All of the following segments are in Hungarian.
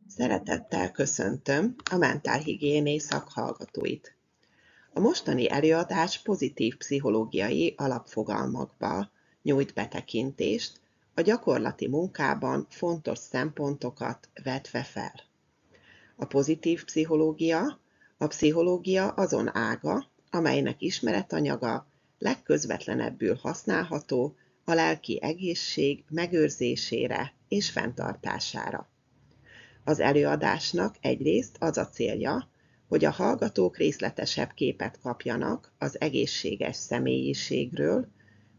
Szeretettel köszöntöm a mentálhigiéné szakhallgatóit. A mostani előadás pozitív pszichológiai alapfogalmakba nyújt betekintést, a gyakorlati munkában fontos szempontokat vetve fel. A pozitív pszichológia a pszichológia azon ága, amelynek ismeretanyaga legközvetlenebbül használható a lelki egészség megőrzésére és fenntartására. Az előadásnak egyrészt az a célja, hogy a hallgatók részletesebb képet kapjanak az egészséges személyiségről,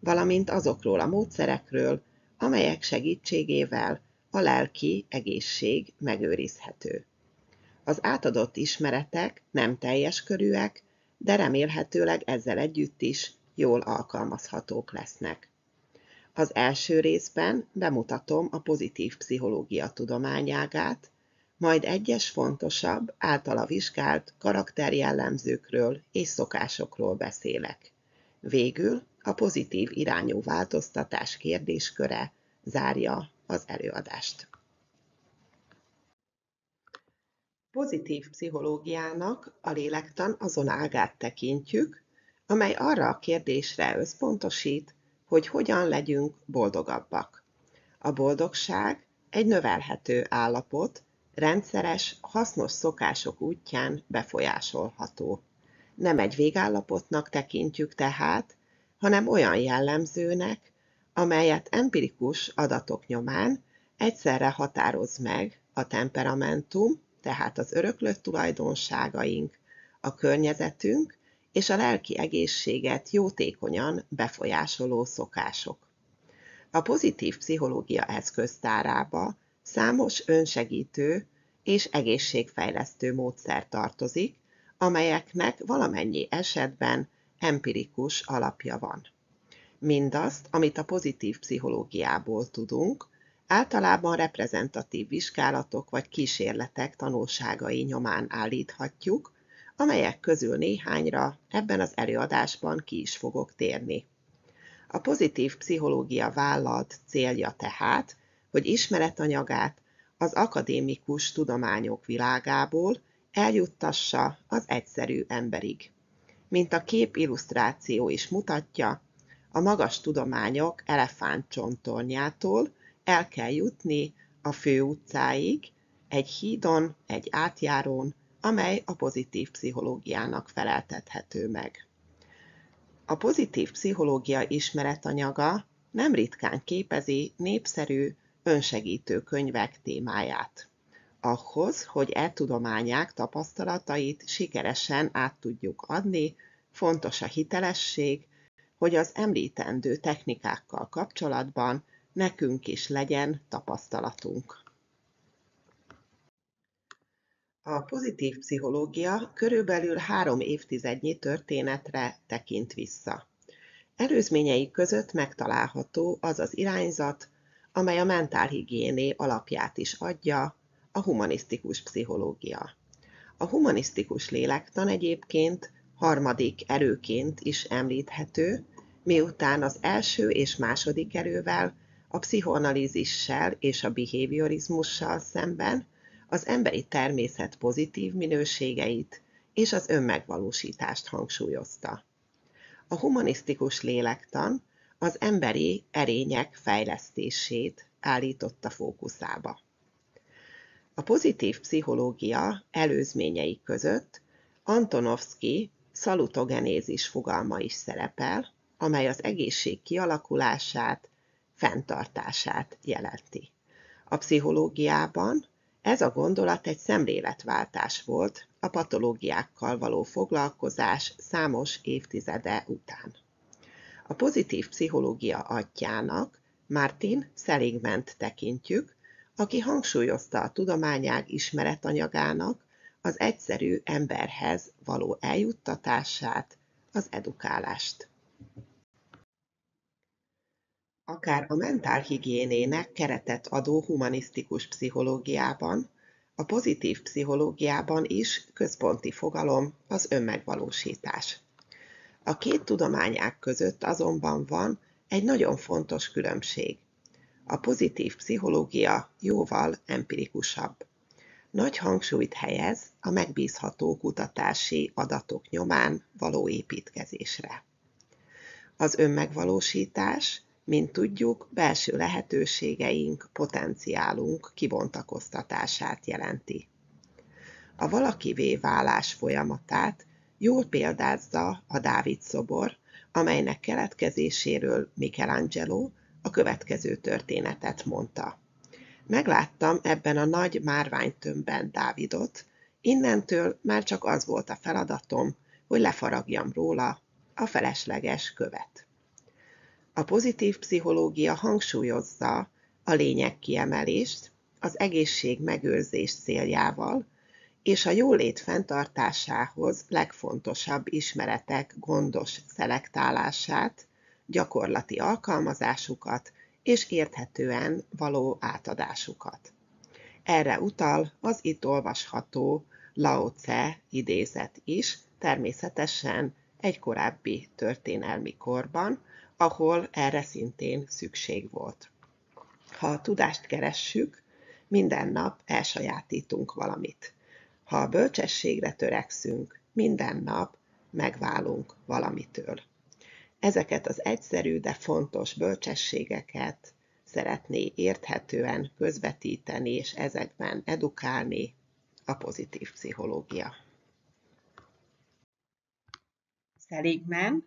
valamint azokról a módszerekről, amelyek segítségével a lelki egészség megőrizhető. Az átadott ismeretek nem teljes körűek, de remélhetőleg ezzel együtt is jól alkalmazhatók lesznek. Az első részben bemutatom a pozitív pszichológia tudományágát, majd egyes fontosabb, általa vizsgált karakterjellemzőkről és szokásokról beszélek. Végül a pozitív irányú változtatás kérdésköre zárja az előadást. Pozitív pszichológiának a lélektan azon ágát tekintjük, amely arra a kérdésre összpontosít, hogy hogyan legyünk boldogabbak. A boldogság egy növelhető állapot, rendszeres, hasznos szokások útján befolyásolható. Nem egy végállapotnak tekintjük tehát, hanem olyan jellemzőnek, amelyet empirikus adatok nyomán egyszerre határoz meg a temperamentum, tehát az öröklött tulajdonságaink, a környezetünk és a lelki egészséget jótékonyan befolyásoló szokások. A pozitív pszichológia eszköztárába számos önsegítő és egészségfejlesztő módszer tartozik, amelyeknek valamennyi esetben empirikus alapja van. Mindazt, amit a pozitív pszichológiából tudunk, általában reprezentatív vizsgálatok vagy kísérletek tanulságai nyomán állíthatjuk, amelyek közül néhányra ebben az előadásban ki is fogok térni. A pozitív pszichológia vállalt célja tehát, hogy ismeretanyagát az akadémikus tudományok világából eljuttassa az egyszerű emberig. Mint a kép illusztráció is mutatja, a magas tudományok elefántcsontornyától el kell jutni a főutcáig, egy hídon, egy átjárón, amely a pozitív pszichológiának feleltethető meg. A pozitív pszichológia ismeretanyaga nem ritkán képezi népszerű önsegítő könyvek témáját. Ahhoz, hogy tudományák tapasztalatait sikeresen át tudjuk adni, fontos a hitelesség, hogy az említendő technikákkal kapcsolatban nekünk is legyen tapasztalatunk. A pozitív pszichológia körülbelül 3 évtizednyi történetre tekint vissza. Előzményei között megtalálható az az irányzat, amely a mentálhigiéné alapját is adja, a humanisztikus pszichológia. A humanisztikus lélektan egyébként harmadik erőként is említhető, miután az első és második erővel, a pszichoanalízissel és a behaviorizmussal szemben az emberi természet pozitív minőségeit és az önmegvalósítást hangsúlyozta. A humanisztikus lélektan az emberi erények fejlesztését állította fókuszába. A pozitív pszichológia előzményei között Antonovszky szalutogenézis fogalma is szerepel, amely az egészség kialakulását, fenntartását jelenti. A pszichológiában ez a gondolat egy szemléletváltás volt a patológiákkal való foglalkozás számos évtizede után. A pozitív pszichológia atyjának Martin Seligment tekintjük, aki hangsúlyozta a tudományág ismeretanyagának az egyszerű emberhez való eljuttatását, az edukálást. Akár a mentálhigiénének keretet adó humanisztikus pszichológiában, a pozitív pszichológiában is központi fogalom az önmegvalósítás. A két tudományág között azonban van egy nagyon fontos különbség. A pozitív pszichológia jóval empirikusabb. Nagy hangsúlyt helyez a megbízható kutatási adatok nyomán való építkezésre. Az önmegvalósítás, mint tudjuk, belső lehetőségeink, potenciálunk kibontakoztatását jelenti. A valakivé válás folyamatát jól példázza a Dávid-szobor, amelynek keletkezéséről Michelangelo a következő történetet mondta. Megláttam ebben a nagy márványtömbben Dávidot, innentől már csak az volt a feladatom, hogy lefaragjam róla a felesleges követ. A pozitív pszichológia hangsúlyozza a lényegkiemelést az egészség megőrzés céljával, és a jólét fenntartásához legfontosabb ismeretek gondos szelektálását, gyakorlati alkalmazásukat és érthetően való átadásukat. Erre utal az itt olvasható Lao Tse idézet is, természetesen egy korábbi történelmi korban, ahol erre szintén szükség volt. Ha a tudást keressük, minden nap elsajátítunk valamit. Ha a bölcsességre törekszünk, minden nap megválunk valamitől. Ezeket az egyszerű, de fontos bölcsességeket szeretné érthetően közvetíteni és ezekben edukálni a pozitív pszichológia. Seligman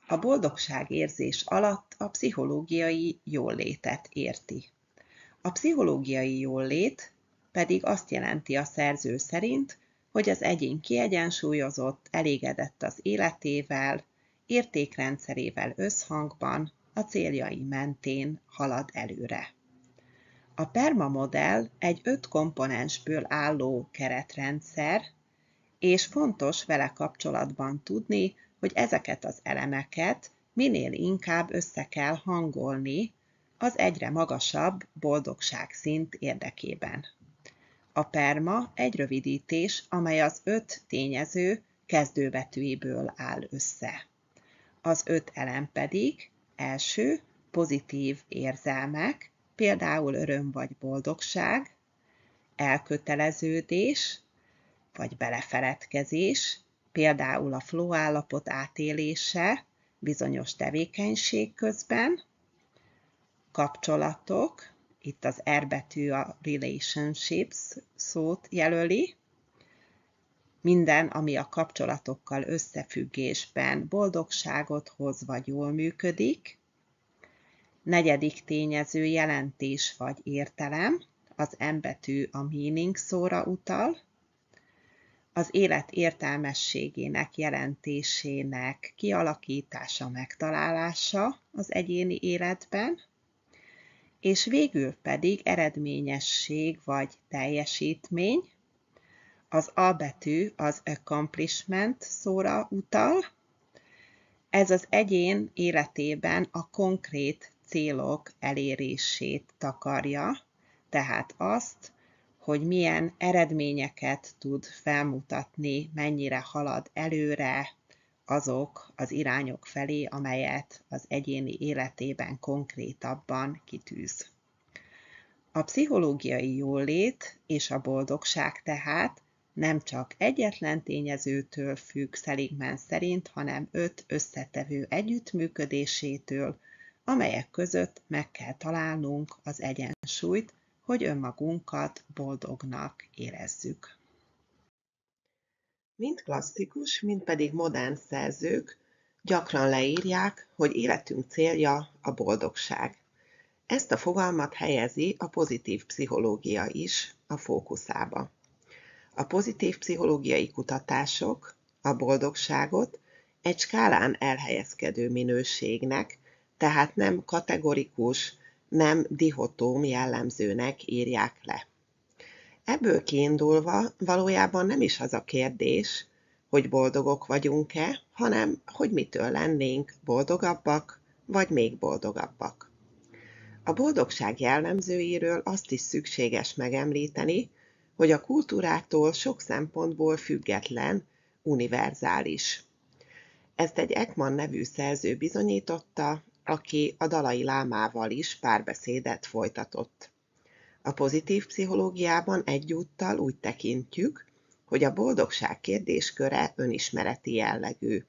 a boldogságérzés alatt a pszichológiai jóllétet érti. A pszichológiai jólét pedig azt jelenti a szerző szerint, hogy az egyén kiegyensúlyozott, elégedett az életével, értékrendszerével összhangban, a céljai mentén halad előre. A PERMA modell egy 5 komponensből álló keretrendszer, és fontos vele kapcsolatban tudni, hogy ezeket az elemeket minél inkább össze kell hangolni az egyre magasabb boldogságszint érdekében. A PERMA egy rövidítés, amely az 5 tényező kezdőbetűiből áll össze. Az 5 elem pedig első, pozitív érzelmek, például öröm vagy boldogság, elköteleződés vagy belefeledkezés, például a flow állapot átélése bizonyos tevékenység közben, kapcsolatok, itt az R betű a relationships szót jelöli, minden, ami a kapcsolatokkal összefüggésben boldogságot hoz vagy jól működik. Negyedik tényező jelentés vagy értelem, az M betű a meaning szóra utal. Az élet értelmességének, jelentésének kialakítása, megtalálása az egyéni életben, és végül pedig eredményesség vagy teljesítmény, az A betű az accomplishment szóra utal. Ez az egyén életében a konkrét célok elérését takarja, tehát azt, hogy milyen eredményeket tud felmutatni, mennyire halad előre azok az irányok felé, amelyet az egyéni életében konkrétabban kitűz. A pszichológiai jólét és a boldogság tehát nem csak egyetlen tényezőtől függ Seligman szerint, hanem 5 összetevő együttműködésétől, amelyek között meg kell találnunk az egyensúlyt, hogy önmagunkat boldognak érezzük. Mind klasszikus, mind pedig modern szerzők gyakran leírják, hogy életünk célja a boldogság. Ezt a fogalmat helyezi a pozitív pszichológia is a fókuszába. A pozitív pszichológiai kutatások a boldogságot egy skálán elhelyezkedő minőségnek, tehát nem kategorikus, nem dichotóm jellemzőnek írják le. Ebből kiindulva valójában nem is az a kérdés, hogy boldogok vagyunk-e, hanem hogy mitől lennénk boldogabbak, vagy még boldogabbak. A boldogság jellemzőiről azt is szükséges megemlíteni, hogy a kultúrától sok szempontból független, univerzális. Ezt egy Ekman nevű szerző bizonyította, aki a Dalai Lámával is párbeszédet folytatott. A pozitív pszichológiában egyúttal úgy tekintjük, hogy a boldogság kérdésköre önismereti jellegű.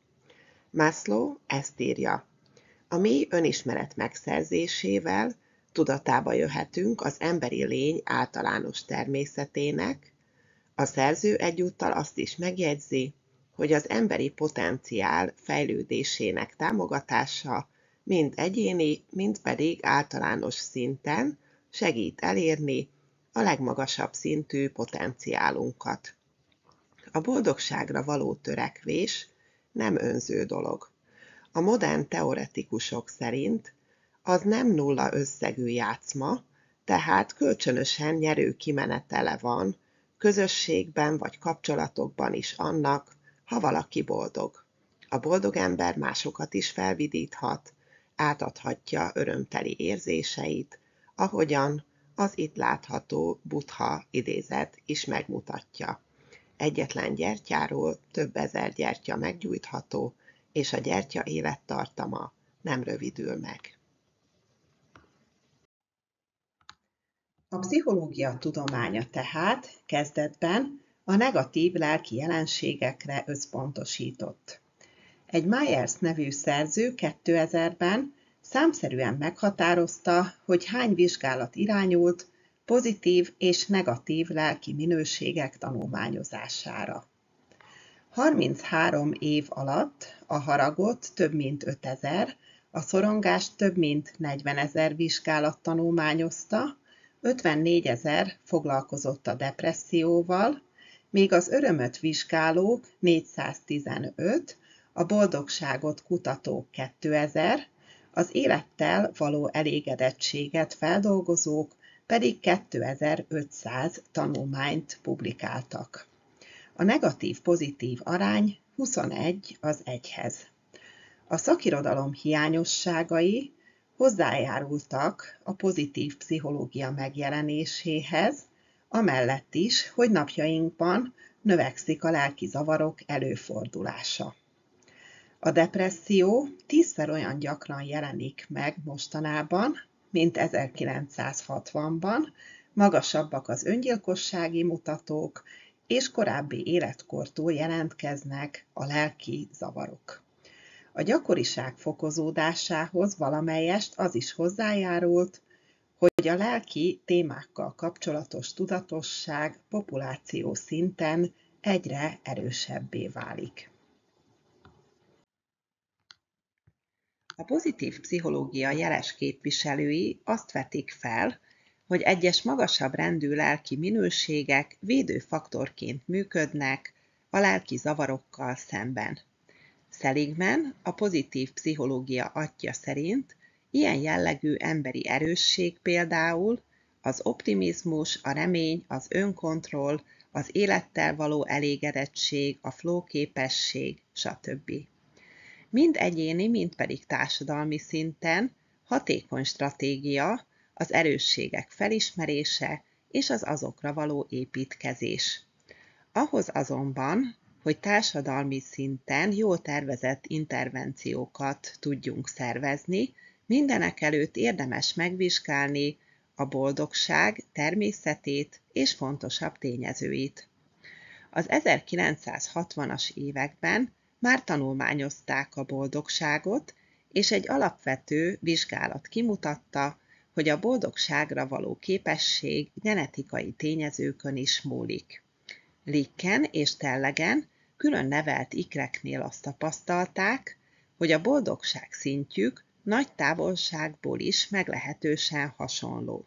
Maslow ezt írja: a mély önismeret megszerzésével tudatába jöhetünk az emberi lény általános természetének. A szerző egyúttal azt is megjegyzi, hogy az emberi potenciál fejlődésének támogatása mind egyéni, mind pedig általános szinten segít elérni a legmagasabb szintű potenciálunkat. A boldogságra való törekvés nem önző dolog. A modern teoretikusok szerint az nem nulla összegű játszma, tehát kölcsönösen nyerő kimenetele van, közösségben vagy kapcsolatokban is annak, ha valaki boldog. A boldog ember másokat is felvidíthat, átadhatja örömteli érzéseit, ahogyan az itt látható Buddha idézet is megmutatja. Egyetlen gyertyáról több ezer gyertya meggyújtható, és a gyertya élettartama nem rövidül meg. A pszichológia tudománya tehát kezdetben a negatív lelki jelenségekre összpontosított. Egy Myers nevű szerző 2000-ben számszerűen meghatározta, hogy hány vizsgálat irányult pozitív és negatív lelki minőségek tanulmányozására. 33 év alatt a haragot több mint 5000, a szorongást több mint 40 000 vizsgálat tanulmányozta, 54 000 foglalkozott a depresszióval, míg az örömöt vizsgálók 415, a boldogságot kutatók 2000, az élettel való elégedettséget feldolgozók pedig 2500 tanulmányt publikáltak. A negatív-pozitív arány 21:1. A szakirodalom hiányosságai hozzájárultak a pozitív pszichológia megjelenéséhez, amellett is, hogy napjainkban növekszik a lelki zavarok előfordulása. A depresszió 10-szer olyan gyakran jelenik meg mostanában, mint 1960-ban, magasabbak az öngyilkossági mutatók, és korábbi életkortól jelentkeznek a lelki zavarok. A gyakoriság fokozódásához valamelyest az is hozzájárult, hogy a lelki témákkal kapcsolatos tudatosság populáció szinten egyre erősebbé válik. A pozitív pszichológia jeles képviselői azt vetik fel, hogy egyes magasabb rendű lelki minőségek védőfaktorként működnek a lelki zavarokkal szemben. Seligman, a pozitív pszichológia atyja szerint ilyen jellegű emberi erősség például az optimizmus, a remény, az önkontroll, az élettel való elégedettség, a flow képesség, stb. Mind egyéni, mind pedig társadalmi szinten hatékony stratégia az erősségek felismerése és az azokra való építkezés. Ahhoz azonban, hogy társadalmi szinten jól tervezett intervenciókat tudjunk szervezni, mindenekelőtt érdemes megvizsgálni a boldogság természetét és fontosabb tényezőit. Az 1960-as években már tanulmányozták a boldogságot, és egy alapvető vizsgálat kimutatta, hogy a boldogságra való képesség genetikai tényezőkön is múlik. Licken és Tellegen külön nevelt ikreknél azt tapasztalták, hogy a boldogság szintjük nagy távolságból is meglehetősen hasonló.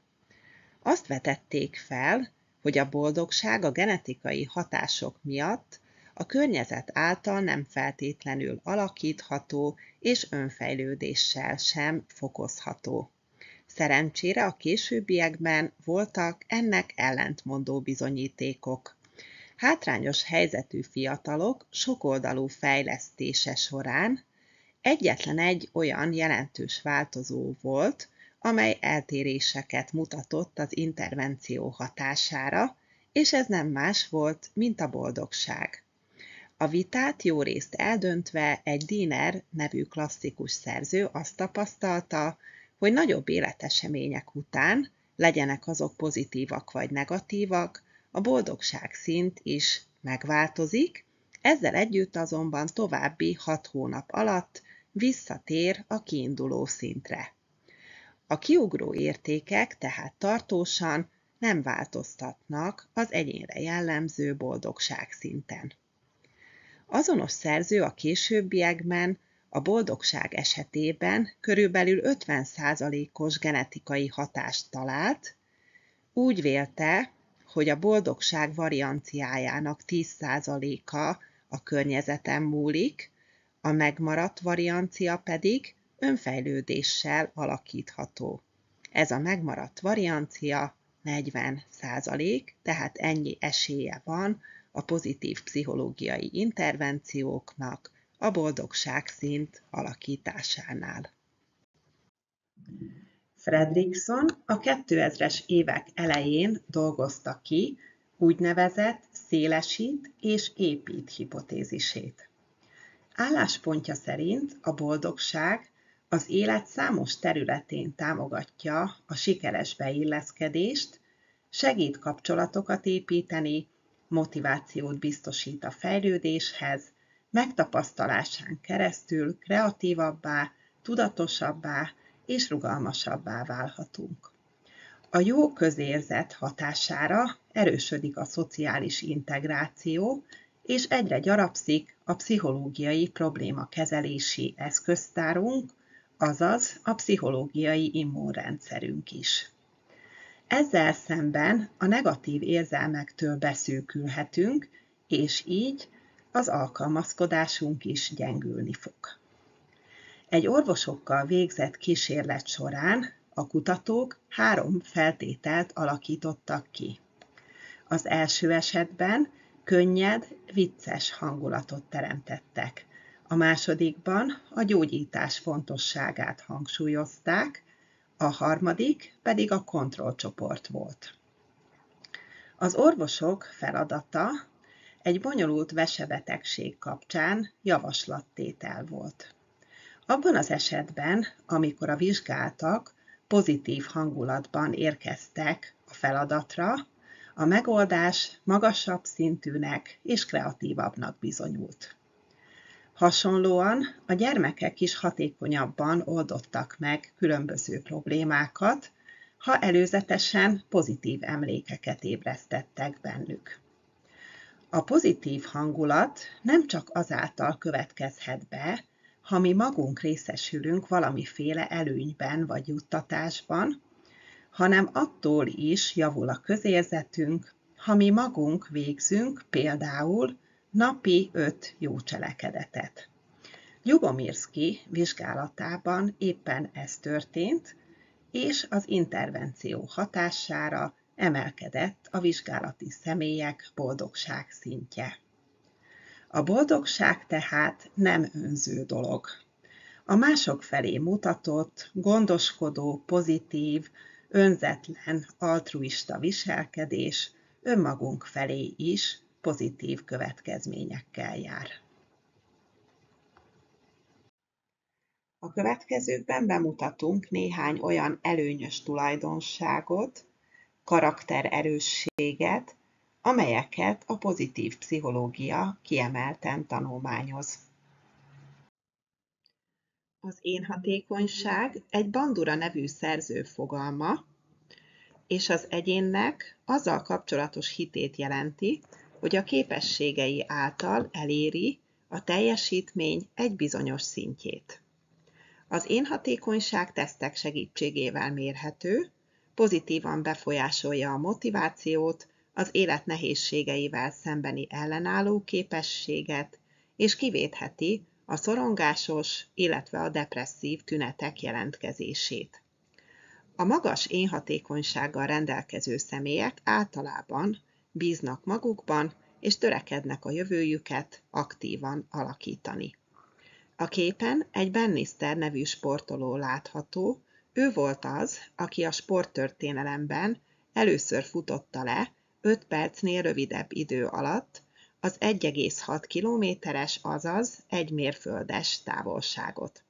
Azt vetették fel, hogy a boldogság a genetikai hatások miatt a környezet által nem feltétlenül alakítható és önfejlődéssel sem fokozható. Szerencsére a későbbiekben voltak ennek ellentmondó bizonyítékok. Hátrányos helyzetű fiatalok sokoldalú fejlesztése során egyetlen egy olyan jelentős változó volt, amely eltéréseket mutatott az intervenció hatására, és ez nem más volt, mint a boldogság. A vitát jórészt eldöntve egy Diener nevű klasszikus szerző azt tapasztalta, hogy nagyobb életesemények után legyenek azok pozitívak vagy negatívak, a boldogság szint is megváltozik, ezzel együtt azonban további 6 hónap alatt visszatér a kiinduló szintre. A kiugró értékek tehát tartósan nem változtatnak az egyénre jellemző boldogságszinten. Azonos szerző a későbbiekben a boldogság esetében körülbelül 50%-os genetikai hatást talált, úgy vélte, hogy a boldogság varianciájának 10%-a a környezeten múlik, a megmaradt variancia pedig önfejlődéssel alakítható. Ez a megmaradt variancia 40%, tehát ennyi esélye van a pozitív pszichológiai intervencióknak a boldogságszint alakításánál. Fredrickson a 2000-es évek elején dolgozta ki úgynevezett szélesít és épít hipotézisét. Álláspontja szerint a boldogság az élet számos területén támogatja a sikeres beilleszkedést, segít kapcsolatokat építeni, motivációt biztosít a fejlődéshez, megtapasztalásán keresztül kreatívabbá, tudatosabbá és rugalmasabbá válhatunk. A jó közérzet hatására erősödik a szociális integráció, és egyre gyarapszik a pszichológiai problémakezelési eszköztárunk, azaz a pszichológiai immunrendszerünk is. Ezzel szemben a negatív érzelmektől beszűkülhetünk, és így az alkalmazkodásunk is gyengülni fog. Egy orvosokkal végzett kísérlet során a kutatók 3 feltételt alakítottak ki. Az első esetben könnyed, vicces hangulatot teremtettek. A másodikban a gyógyítás fontosságát hangsúlyozták, a harmadik pedig a kontrollcsoport volt. Az orvosok feladata egy bonyolult vesebetegség kapcsán javaslattétel volt. Abban az esetben, amikor a vizsgáltak pozitív hangulatban érkeztek a feladatra, a megoldás magasabb szintűnek és kreatívabbnak bizonyult. Hasonlóan a gyermekek is hatékonyabban oldottak meg különböző problémákat, ha előzetesen pozitív emlékeket ébresztettek bennük. A pozitív hangulat nem csak azáltal következhet be, ha mi magunk részesülünk valamiféle előnyben vagy juttatásban, hanem attól is javul a közérzetünk, ha mi magunk végzünk például napi 5 jó cselekedetet. Lyubomirsky vizsgálatában éppen ez történt, és az intervenció hatására emelkedett a vizsgálati személyek boldogság szintje. A boldogság tehát nem önző dolog. A mások felé mutatott, gondoskodó, pozitív, önzetlen, altruista viselkedés önmagunk felé is pozitív következményekkel jár. A következőkben bemutatunk néhány olyan előnyös tulajdonságot, karaktererősséget, amelyeket a pozitív pszichológia kiemelten tanulmányoz. Az énhatékonyság egy Bandura nevű szerző fogalma, és az egyénnek azzal kapcsolatos hitét jelenti, hogy a képességei által eléri a teljesítmény egy bizonyos szintjét. Az énhatékonyság tesztek segítségével mérhető, pozitívan befolyásolja a motivációt, az élet nehézségeivel szembeni ellenálló képességet, és kivétheti a szorongásos, illetve a depresszív tünetek jelentkezését. A magas énhatékonysággal rendelkező személyek általában bíznak magukban, és törekednek a jövőjüket aktívan alakítani. A képen egy Bannister nevű sportoló látható, ő volt az, aki a sporttörténelemben először futotta le 5 percnél rövidebb idő alatt az 1,6 kilométeres, azaz 1 mérföldes távolságot.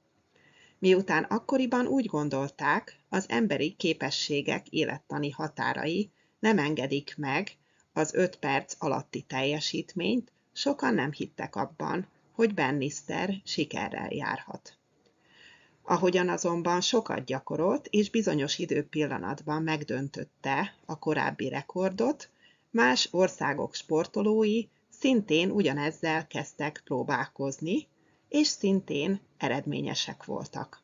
miután akkoriban úgy gondolták, az emberi képességek élettani határai nem engedik meg az 5 perc alatti teljesítményt, sokan nem hittek abban, hogy Bannister sikerrel járhat. Ahogyan azonban sokat gyakorolt és bizonyos időpillanatban megdöntötte a korábbi rekordot, más országok sportolói szintén ugyanezzel kezdtek próbálkozni, és szintén eredményesek voltak.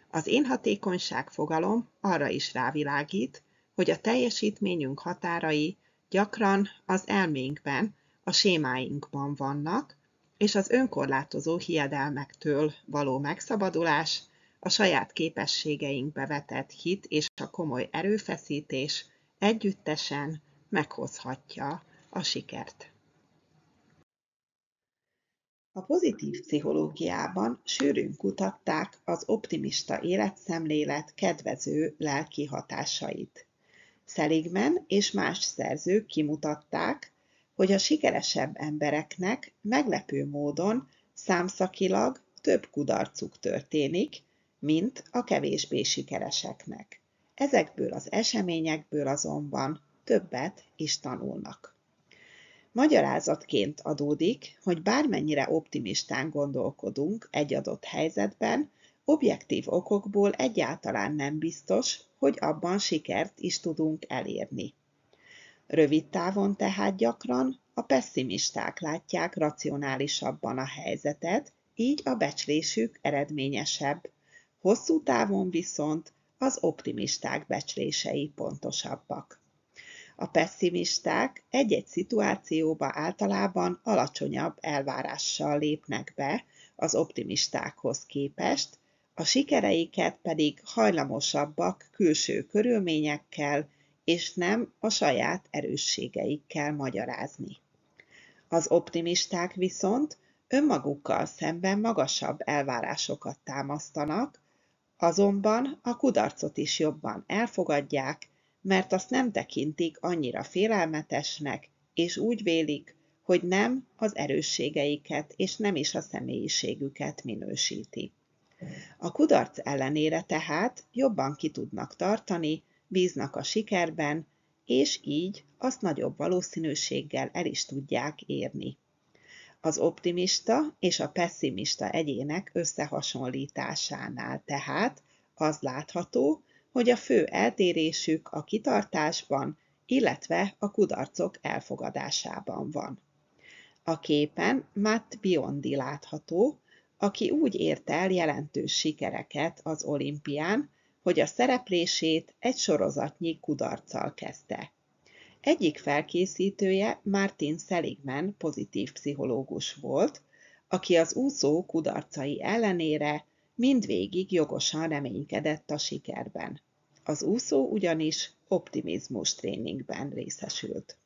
Az énhatékonyság fogalom arra is rávilágít, hogy a teljesítményünk határai gyakran az elménkben, a sémáinkban vannak, és az önkorlátozó hiedelmektől való megszabadulás, a saját képességeinkbe vetett hit és a komoly erőfeszítés együttesen meghozhatja a sikert. A pozitív pszichológiában sűrűn kutatták az optimista életszemlélet kedvező lelki hatásait. Seligman és más szerzők kimutatták, hogy a sikeresebb embereknek meglepő módon számszakilag több kudarcuk történik, mint a kevésbé sikereseknek. Ezekből az eseményekből azonban többet is tanulnak. Magyarázatként adódik, hogy bármennyire optimistán gondolkodunk egy adott helyzetben, objektív okokból egyáltalán nem biztos, hogy abban sikert is tudunk elérni. Rövid távon tehát gyakran a pesszimisták látják racionálisabban a helyzetet, így a becslésük eredményesebb. Hosszú távon viszont az optimisták becslései pontosabbak. A pesszimisták egy-egy szituációba általában alacsonyabb elvárással lépnek be az optimistákhoz képest, a sikereiket pedig hajlamosabbak külső körülményekkel és nem a saját erősségeikkel magyarázni. Az optimisták viszont önmagukkal szemben magasabb elvárásokat támasztanak, azonban a kudarcot is jobban elfogadják, mert azt nem tekintik annyira félelmetesnek, és úgy vélik, hogy nem az erősségeiket és nem is a személyiségüket minősíti. A kudarc ellenére tehát jobban ki tudnak tartani, bíznak a sikerben, és így azt nagyobb valószínűséggel el is tudják érni. Az optimista és a pesszimista egyének összehasonlításánál tehát az látható, hogy a fő eltérésük a kitartásban, illetve a kudarcok elfogadásában van. A képen Matt Biondi látható, aki úgy érte el jelentős sikereket az olimpián, hogy a szereplését egy sorozatnyi kudarccal kezdte. Egyik felkészítője Martin Seligman pozitív pszichológus volt, aki az úszó kudarcai ellenére mindvégig jogosan reménykedett a sikerben. Az úszó ugyanis optimizmus tréningben részesült.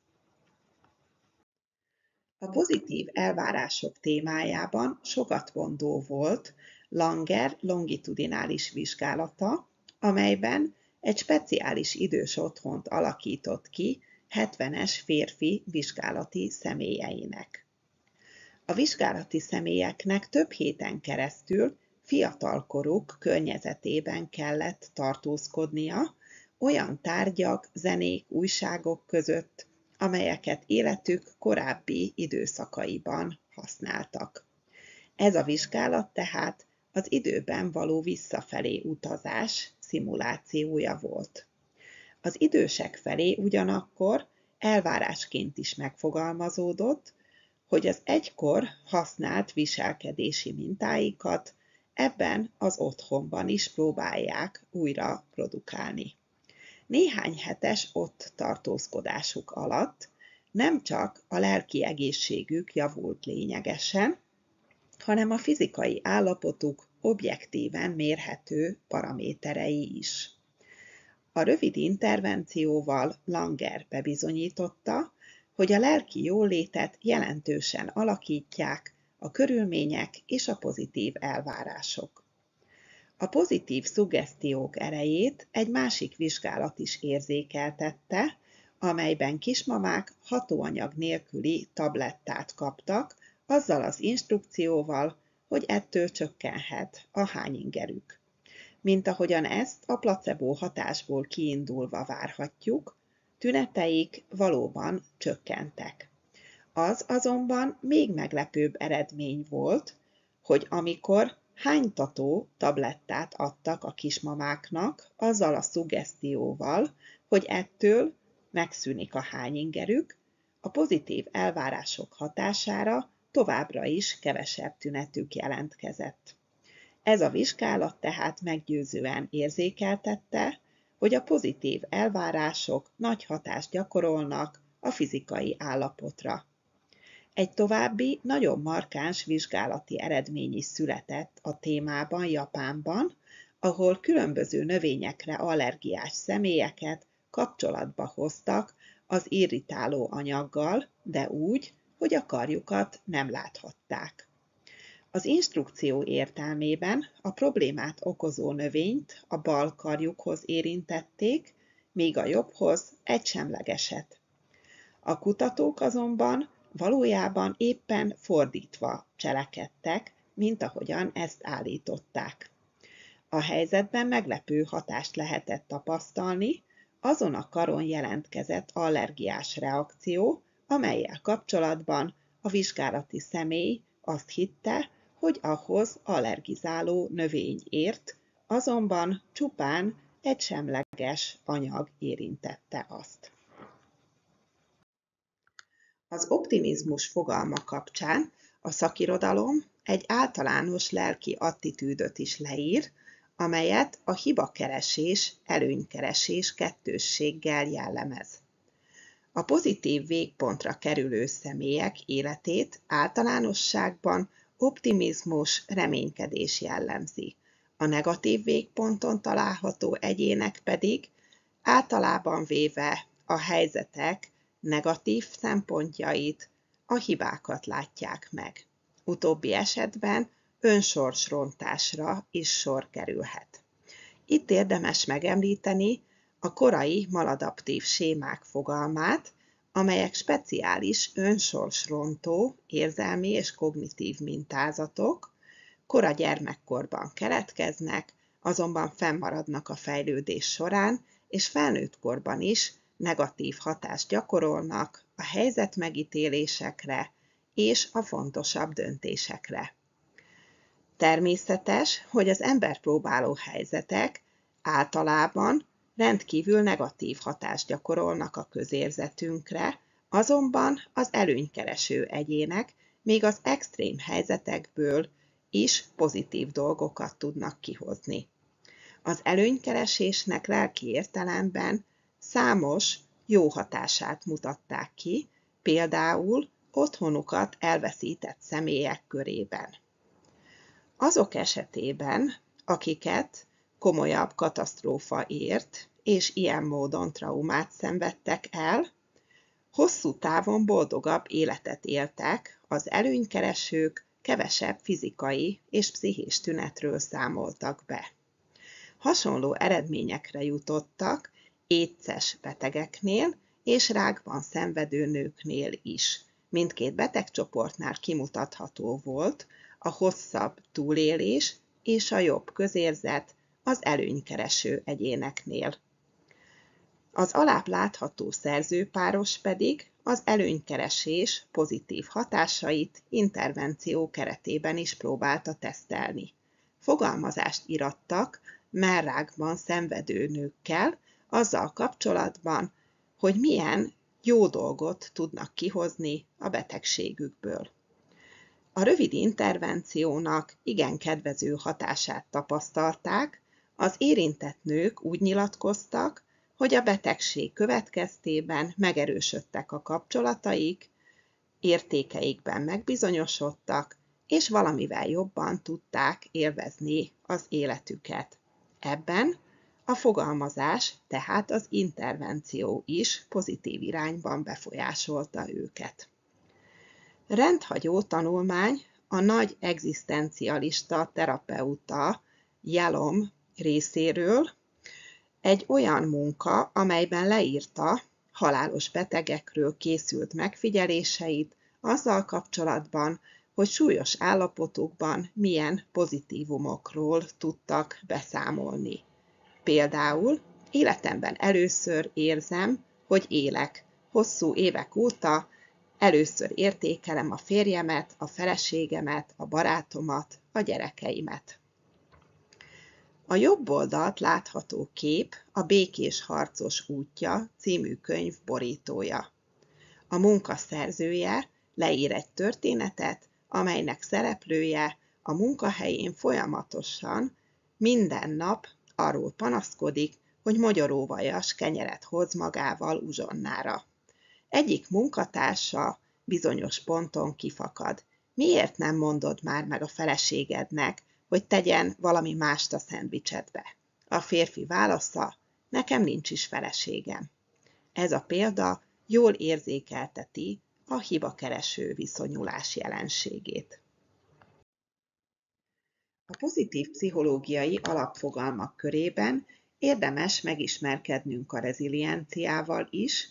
A pozitív elvárások témájában sogatmondó volt Langer longitudinális vizsgálata, amelyben egy speciális idős otthont alakított ki 70-es férfi vizsgálati személyeinek. A vizsgálati személyeknek több héten keresztül fiatalkoruk környezetében kellett tartózkodnia olyan tárgyak, zenék, újságok között, amelyeket életük korábbi időszakaiban használtak. Ez a vizsgálat tehát az időben való visszafelé utazás szimulációja volt. Az idősek felé ugyanakkor elvárásként is megfogalmazódott, hogy az egykor használt viselkedési mintáikat ebben az otthonban is próbálják újra produkálni. Néhány hetes ott tartózkodásuk alatt nem csak a lelki egészségük javult lényegesen, hanem a fizikai állapotuk objektíven mérhető paraméterei is. A rövid intervencióval Langer bebizonyította, hogy a lelki jólétet jelentősen alakítják a körülmények és a pozitív elvárások. A pozitív szuggesztiók erejét egy másik vizsgálat is érzékeltette, amelyben kismamák hatóanyag nélküli tablettát kaptak, azzal az instrukcióval, hogy ettől csökkenhet a hányingerük. mint ahogyan ezt a placebo hatásból kiindulva várhatjuk, tüneteik valóban csökkentek. Az azonban még meglepőbb eredmény volt, hogy amikor hánytató tablettát adtak a kismamáknak azzal a szuggesztióval, hogy ettől megszűnik a hányingerük, a pozitív elvárások hatására továbbra is kevesebb tünetük jelentkezett. Ez a vizsgálat tehát meggyőzően érzékeltette, hogy a pozitív elvárások nagy hatást gyakorolnak a fizikai állapotra. Egy további, nagyon markáns vizsgálati eredmény is született a témában Japánban, ahol különböző növényekre allergiás személyeket kapcsolatba hoztak az irritáló anyaggal, de úgy, hogy a karjukat nem láthatták. Az instrukció értelmében a problémát okozó növényt a bal karjukhoz érintették, míg a jobbhoz egy semlegeset. A kutatók azonban valójában éppen fordítva cselekedtek, mint ahogyan ezt állították. A helyzetben meglepő hatást lehetett tapasztalni, azon a karon jelentkezett allergiás reakció, amellyel kapcsolatban a vizsgálati személy azt hitte, hogy ahhoz allergizáló növény ért, azonban csupán egy semleges anyag érintette azt. Az optimizmus fogalma kapcsán a szakirodalom egy általános lelki attitűdöt is leír, amelyet a hibakeresés, előnykeresés kettősséggel jellemez. A pozitív végpontra kerülő személyek életét általánosságban optimizmus, reménykedés jellemzi. A negatív végponton található egyének pedig általában véve a helyzetek negatív szempontjait, a hibákat látják meg. Utóbbi esetben önsorsrontásra is sor kerülhet. Itt érdemes megemlíteni a korai maladaptív sémák fogalmát, amelyek speciális önsorsrontó érzelmi és kognitív mintázatok, kora gyermekkorban keletkeznek, azonban fennmaradnak a fejlődés során, és felnőtt korban is negatív hatást gyakorolnak a helyzetmegítélésekre és a fontosabb döntésekre. Természetes, hogy az emberpróbáló helyzetek általában rendkívül negatív hatást gyakorolnak a közérzetünkre, azonban az előnykereső egyének még az extrém helyzetekből is pozitív dolgokat tudnak kihozni. Az előnykeresésnek lelki értelemben számos jó hatását mutatták ki, például otthonukat elveszített személyek körében. Azok esetében, akiket komolyabb katasztrófa ért, és ilyen módon traumát szenvedtek el, hosszú távon boldogabb életet éltek, az előnykeresők kevesebb fizikai és pszichés tünetről számoltak be. Hasonló eredményekre jutottak étszes betegeknél és rákban szenvedő nőknél is. Mindkét betegcsoportnál kimutatható volt a hosszabb túlélés és a jobb közérzet az előnykereső egyéneknél. Az alább látható szerzőpáros pedig az előnykeresés pozitív hatásait intervenció keretében is próbálta tesztelni. Fogalmazást írattak mellrákban szenvedő nőkkel azzal kapcsolatban, hogy milyen jó dolgot tudnak kihozni a betegségükből. A rövid intervenciónak igen kedvező hatását tapasztalták, az érintett nők úgy nyilatkoztak, hogy a betegség következtében megerősödtek a kapcsolataik, értékeikben megbizonyosodtak, és valamivel jobban tudták élvezni az életüket. Ebben a fogalmazás, tehát az intervenció is pozitív irányban befolyásolta őket. Rendhagyó tanulmány a nagy egzisztencialista terapeuta Yalom részéről egy olyan munka, amelyben leírta halálos betegekről készült megfigyeléseit azzal kapcsolatban, hogy súlyos állapotukban milyen pozitívumokról tudtak beszámolni. Például életemben először érzem, hogy élek. Hosszú évek óta először értékelem a férjemet, a feleségemet, a barátomat, a gyerekeimet. A jobb oldalt látható kép a Békés harcos útja című könyv borítója. A munka szerzője leír egy történetet, amelynek szereplője a munkahelyén folyamatosan minden nap arról panaszkodik, hogy mogyoróvajas kenyeret hoz magával uzsonnára. Egyik munkatársa bizonyos ponton kifakad. Miért nem mondod már meg a feleségednek, hogy tegyen valami mást a szendvicsedbe? A férfi válasza, nekem nincs is feleségem. Ez a példa jól érzékelteti a hibakereső viszonyulás jelenségét. A pozitív pszichológiai alapfogalmak körében érdemes megismerkednünk a rezilienciával is,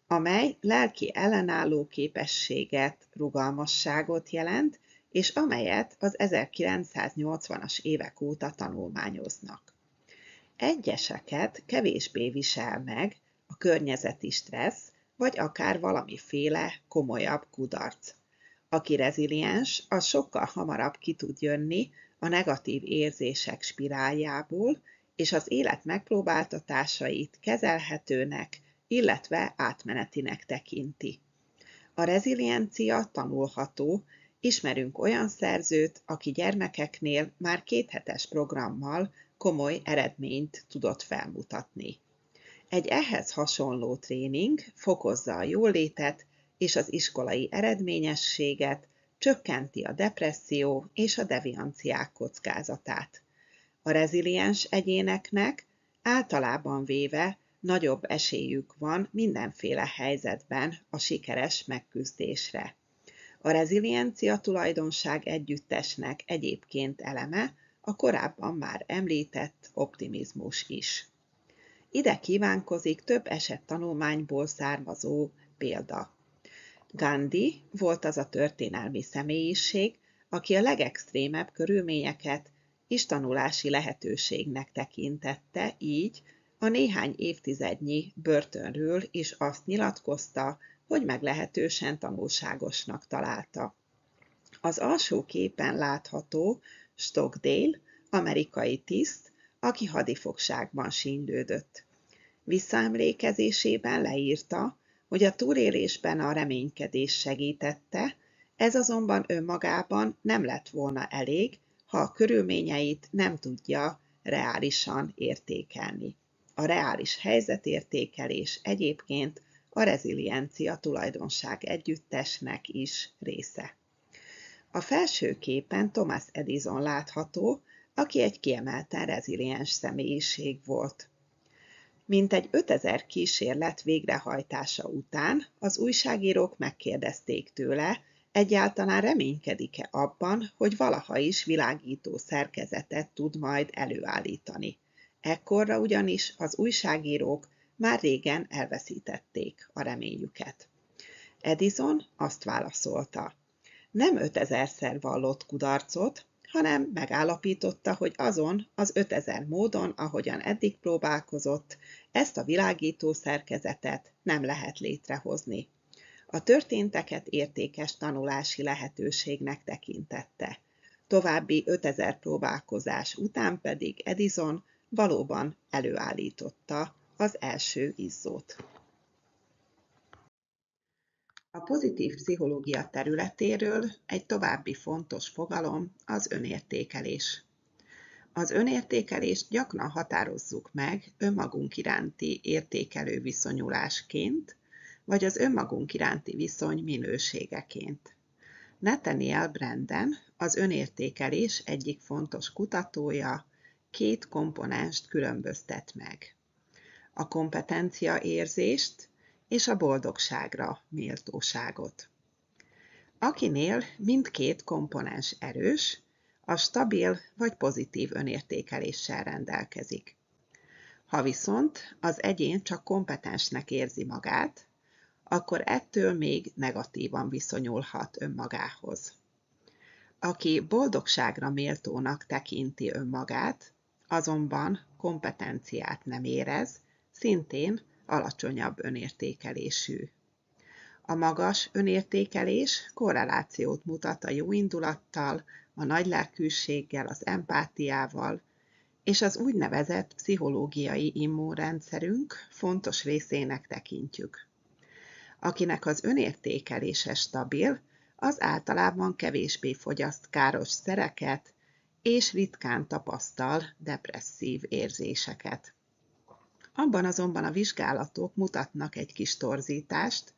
amely lelki ellenálló képességet, rugalmasságot jelent, és amelyet az 1980-as évek óta tanulmányoznak. Egyeseket kevésbé visel meg a környezeti stressz, vagy akár valamiféle komolyabb kudarc. Aki reziliens, az sokkal hamarabb ki tud jönni a negatív érzések spiráljából, és az élet megpróbáltatásait kezelhetőnek, illetve átmenetinek tekinti. A reziliencia tanulható, ismerünk olyan szerzőt, aki gyermekeknél már 2 hetes programmal komoly eredményt tudott felmutatni. Egy ehhez hasonló tréning fokozza a jólétet és az iskolai eredményességet, csökkenti a depresszió és a devianciák kockázatát. A reziliens egyéneknek általában véve nagyobb esélyük van mindenféle helyzetben a sikeres megküzdésre. A reziliencia tulajdonság együttesnek egyébként eleme a korábban már említett optimizmus is. Ide kívánkozik több esettanulmányból származó példa. Gandhi volt az a történelmi személyiség, aki a legextrémebb körülményeket istanulási lehetőségnek tekintette, így a néhány évtizednyi börtönről is azt nyilatkozta, hogy meglehetősen tanulságosnak találta. Az alsó képen látható Stockdale, amerikai tiszt, aki hadifogságban sínylődött. Visszaemlékezésében leírta, hogy a túlélésben a reménykedés segítette, ez azonban önmagában nem lett volna elég, ha a körülményeit nem tudja reálisan értékelni. A reális helyzetértékelés egyébként a reziliencia tulajdonság együttesnek is része. A felső képen Thomas Edison látható, aki egy kiemelten reziliens személyiség volt. Mintegy 5000 kísérlet végrehajtása után az újságírók megkérdezték tőle, egyáltalán reménykedik-e abban, hogy valaha is világító szerkezetet tud majd előállítani. Ekkorra ugyanis az újságírók már régen elveszítették a reményüket. Edison azt válaszolta, nem 5000-szer vallott kudarcot, hanem megállapította, hogy azon az 5000 módon, ahogyan eddig próbálkozott, ezt a világító szerkezetet nem lehet létrehozni. A történteket értékes tanulási lehetőségnek tekintette. További 5000 próbálkozás után pedig Edison valóban előállította az első izzót. A pozitív pszichológia területéről egy további fontos fogalom az önértékelés. Az önértékelést gyakran határozzuk meg önmagunk iránti értékelő viszonyulásként, vagy az önmagunk iránti viszony minőségeként. Nathaniel Branden, az önértékelés egyik fontos kutatója, 2 komponenst különböztet meg. A kompetencia érzést és a boldogságra méltóságot. Akinél mindkét komponens erős, a stabil vagy pozitív önértékeléssel rendelkezik. Ha viszont az egyén csak kompetensnek érzi magát, akkor ettől még negatívan viszonyulhat önmagához. Aki boldogságra méltónak tekinti önmagát, azonban kompetenciát nem érez, szintén alacsonyabb önértékelésű. A magas önértékelés korrelációt mutat a jóindulattal, a nagylelkűséggel, az empátiával, és az úgynevezett pszichológiai immunrendszerünk fontos részének tekintjük. Akinek az önértékelése stabil, az általában kevésbé fogyaszt káros szereket, és ritkán tapasztal depresszív érzéseket. Abban azonban a vizsgálatok mutatnak egy kis torzítást,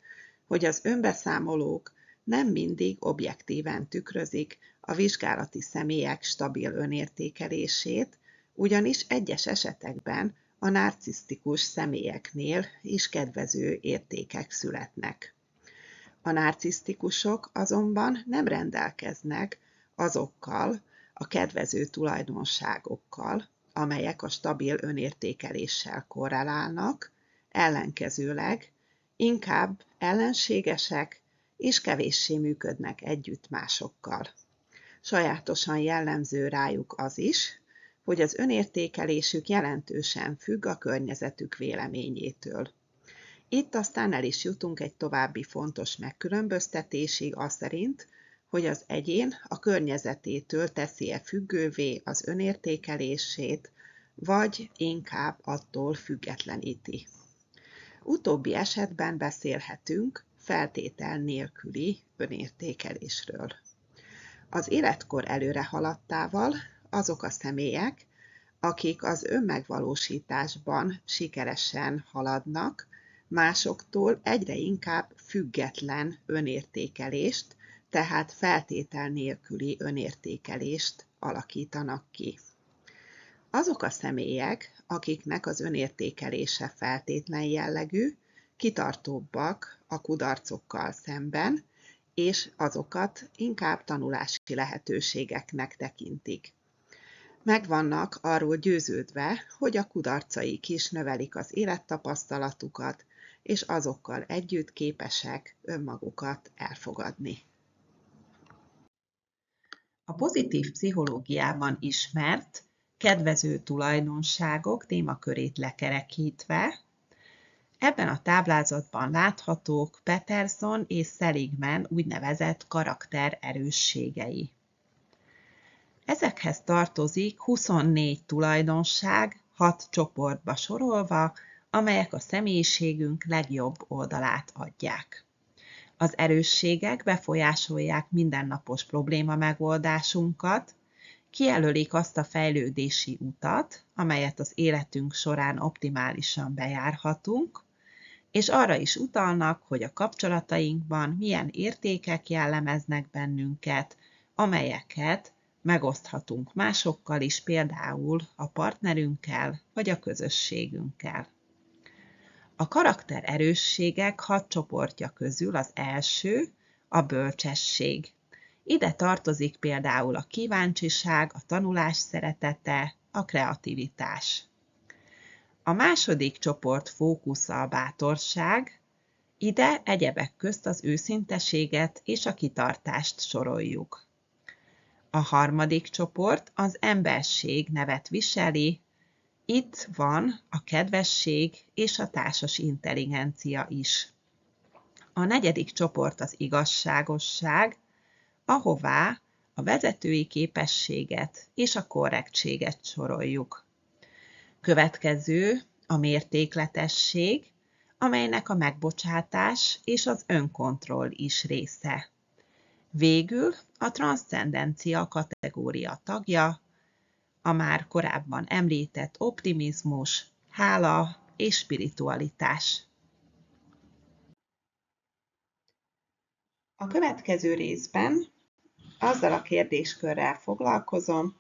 hogy az önbeszámolók nem mindig objektíven tükrözik a vizsgálati személyek stabil önértékelését, ugyanis egyes esetekben a narcisztikus személyeknél is kedvező értékek születnek. A narcisztikusok azonban nem rendelkeznek azokkal a kedvező tulajdonságokkal, amelyek a stabil önértékeléssel korrelálnak, ellenkezőleg inkább ellenségesek és kevéssé működnek együtt másokkal. Sajátosan jellemző rájuk az is, hogy az önértékelésük jelentősen függ a környezetük véleményétől. Itt aztán el is jutunk egy további fontos megkülönböztetésig aszerint, hogy az egyén a környezetétől teszi-e függővé az önértékelését, vagy inkább attól függetleníti. Utóbbi esetben beszélhetünk feltétel nélküli önértékelésről. Az életkor előre haladtával azok a személyek, akik az önmegvalósításban sikeresen haladnak, másoktól egyre inkább független önértékelést, tehát feltétel nélküli önértékelést alakítanak ki. Azok a személyek, akiknek az önértékelése feltétlen jellegű, kitartóbbak a kudarcokkal szemben, és azokat inkább tanulási lehetőségeknek tekintik. Meg vannak arról győződve, hogy a kudarcaik is növelik az élettapasztalatukat, és azokkal együtt képesek önmagukat elfogadni. A pozitív pszichológiában ismert, kedvező tulajdonságok témakörét lekerekítve, ebben a táblázatban láthatók Peterson és Seligman úgynevezett karaktererősségei. Ezekhez tartozik 24 tulajdonság, 6 csoportba sorolva, amelyek a személyiségünk legjobb oldalát adják. Az erősségek befolyásolják mindennapos probléma megoldásunkat, kijelölik azt a fejlődési utat, amelyet az életünk során optimálisan bejárhatunk, és arra is utalnak, hogy a kapcsolatainkban milyen értékek jellemeznek bennünket, amelyeket megoszthatunk másokkal is, például a partnerünkkel vagy a közösségünkkel. A karaktererősségek 6 csoportja közül az első a bölcsesség. Ide tartozik például a kíváncsiság, a tanulás szeretete, a kreativitás. A második csoport fókusza a bátorság, ide egyebek közt az őszinteséget és a kitartást soroljuk. A harmadik csoport az emberség nevet viseli, itt van a kedvesség és a társas intelligencia is. A negyedik csoport az igazságosság, ahová a vezetői képességet és a korrektséget soroljuk. Következő a mértékletesség, amelynek a megbocsátás és az önkontroll is része. Végül a transzcendencia kategória tagja, a már korábban említett optimizmus, hála és spiritualitás. A következő részben azzal a kérdéskörrel foglalkozom,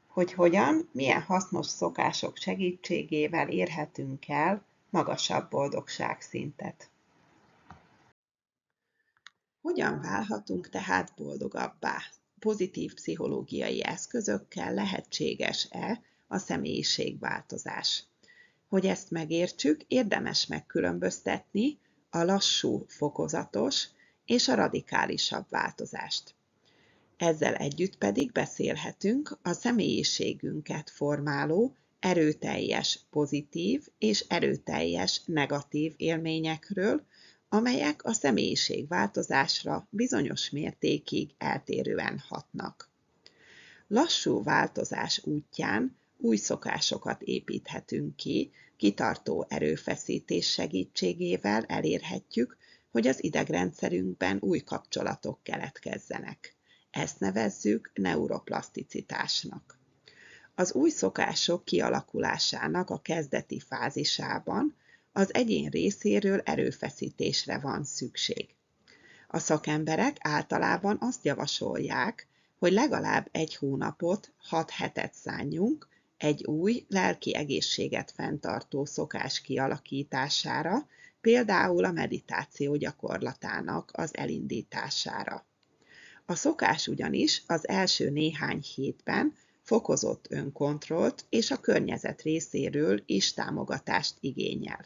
hogy hogyan, milyen hasznos szokások segítségével érhetünk el magasabb boldogságszintet. Hogyan válhatunk tehát boldogabbá? Pozitív pszichológiai eszközökkel lehetséges-e a személyiségváltozás? Hogy ezt megértsük, érdemes megkülönböztetni a lassú, fokozatos és a radikálisabb változást. Ezzel együtt pedig beszélhetünk a személyiségünket formáló erőteljes pozitív és erőteljes negatív élményekről, amelyek a személyiségváltozásra bizonyos mértékig eltérően hatnak. Lassú változás útján új szokásokat építhetünk ki, kitartó erőfeszítés segítségével elérhetjük, hogy az idegrendszerünkben új kapcsolatok keletkezzenek. Ezt nevezzük neuroplaszticitásnak. Az új szokások kialakulásának a kezdeti fázisában az egyén részéről erőfeszítésre van szükség. A szakemberek általában azt javasolják, hogy legalább 1 hónapot, 6 hetet szánjunk egy új lelki egészséget fenntartó szokás kialakítására, például a meditáció gyakorlatának az elindítására. A szokás ugyanis az első néhány hétben fokozott önkontrollt és a környezet részéről is támogatást igényel.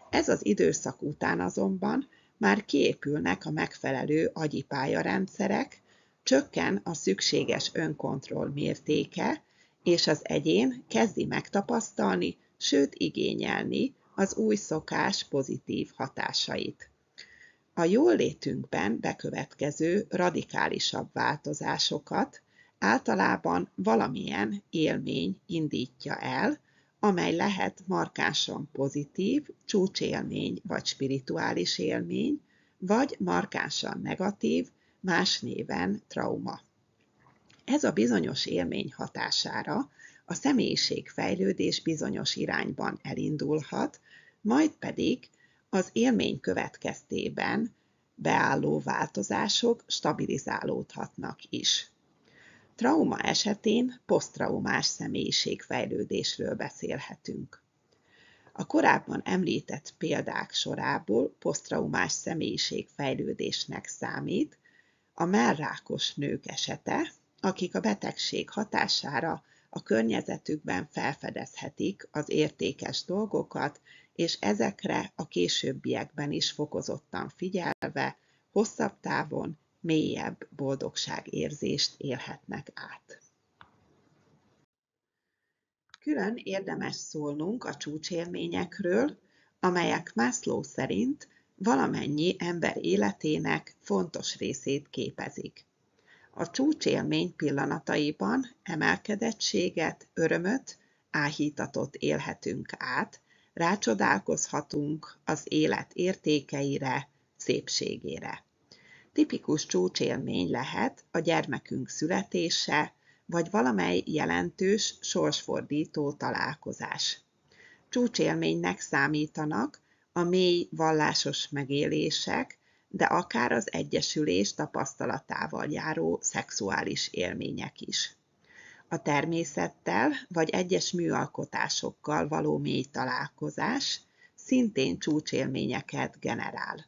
Ez az időszak után azonban már kiépülnek a megfelelő agyi pályarendszerek, csökken a szükséges önkontroll mértéke, és az egyén kezdi megtapasztalni, sőt igényelni az új szokás pozitív hatásait. A jóllétünkben bekövetkező radikálisabb változásokat általában valamilyen élmény indítja el, amely lehet markánsan pozitív, csúcsélmény vagy spirituális élmény, vagy markánsan negatív, más néven trauma. Ez a bizonyos élmény hatására a személyiségfejlődés bizonyos irányban elindulhat, majd pedig az élmény következtében beálló változások stabilizálódhatnak is. Trauma esetén poszttraumás személyiségfejlődésről beszélhetünk. A korábban említett példák sorából poszttraumás személyiségfejlődésnek számít a mellrákos nők esete, akik a betegség hatására a környezetükben felfedezhetik az értékes dolgokat, és ezekre a későbbiekben is fokozottan figyelve, hosszabb távon mélyebb boldogságérzést élhetnek át. Külön érdemes szólnunk a csúcsélményekről, amelyek Maslow szerint valamennyi ember életének fontos részét képezik. A csúcsélmény pillanataiban emelkedettséget, örömöt, áhítatot élhetünk át, rácsodálkozhatunk az élet értékeire, szépségére. Tipikus csúcsélmény lehet a gyermekünk születése, vagy valamely jelentős, sorsfordító találkozás. Csúcsélménynek számítanak a mély vallásos megélések, de akár az egyesülés tapasztalatával járó szexuális élmények is. A természettel vagy egyes műalkotásokkal való mély találkozás szintén csúcsélményeket generál.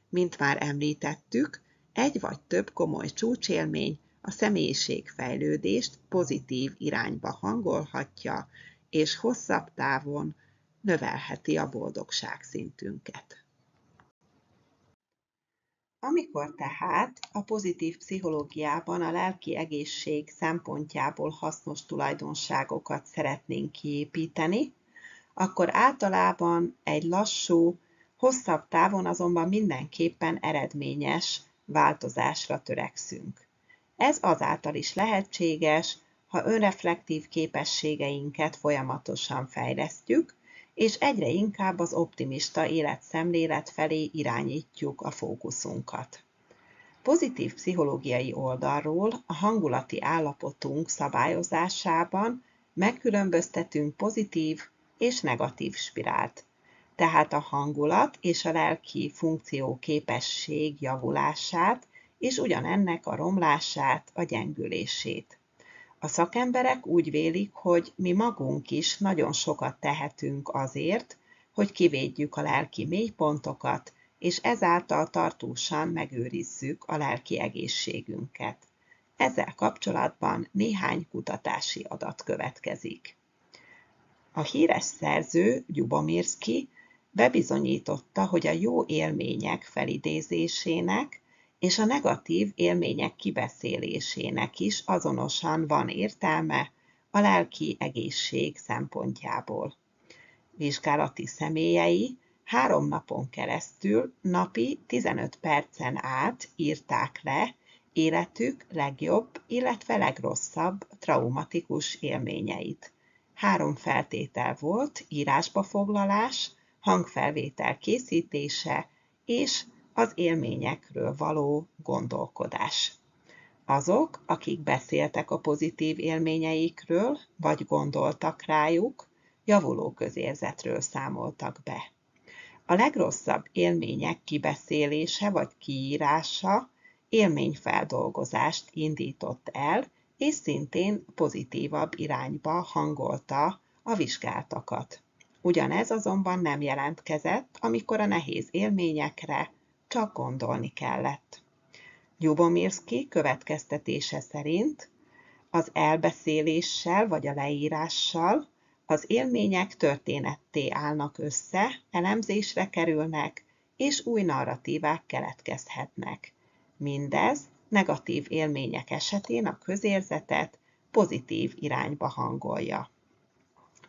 Mint már említettük, egy vagy több komoly csúcsélmény a személyiségfejlődést pozitív irányba hangolhatja, és hosszabb távon növelheti a boldogságszintünket. Amikor tehát a pozitív pszichológiában a lelki egészség szempontjából hasznos tulajdonságokat szeretnénk kiépíteni, akkor általában egy lassú, hosszabb távon azonban mindenképpen eredményes változásra törekszünk. Ez azáltal is lehetséges, ha önreflektív képességeinket folyamatosan fejlesztjük, és egyre inkább az optimista életszemlélet felé irányítjuk a fókuszunkat. Pozitív pszichológiai oldalról a hangulati állapotunk szabályozásában megkülönböztetünk pozitív és negatív spirált, tehát a hangulat és a lelki funkció képesség javulását, és ugyanennek a romlását, a gyengülését. A szakemberek úgy vélik, hogy mi magunk is nagyon sokat tehetünk azért, hogy kivédjük a lelki mélypontokat, és ezáltal tartósan megőrizzük a lelki egészségünket. Ezzel kapcsolatban néhány kutatási adat következik. A híres szerző, Lyubomirsky, bebizonyította, hogy a jó élmények felidézésének és a negatív élmények kibeszélésének is azonosan van értelme a lelki egészség szempontjából. Vizsgálati személyei 3 napon keresztül napi 15 percen át írták le életük legjobb, illetve legrosszabb traumatikus élményeit. 3 feltétel volt: írásba foglalás, hangfelvétel készítése és az élményekről való gondolkodás. Azok, akik beszéltek a pozitív élményeikről, vagy gondoltak rájuk, javuló közérzetről számoltak be. A legrosszabb élmények kibeszélése vagy kiírása élményfeldolgozást indított el, és szintén pozitívabb irányba hangolta a vizsgáltakat. Ugyanez azonban nem jelentkezett, amikor a nehéz élményekre csak gondolni kellett. Lyubomirsky következtetése szerint az elbeszéléssel vagy a leírással az élmények történetté állnak össze, elemzésre kerülnek, és új narratívák keletkezhetnek. Mindez negatív élmények esetén a közérzetet pozitív irányba hangolja.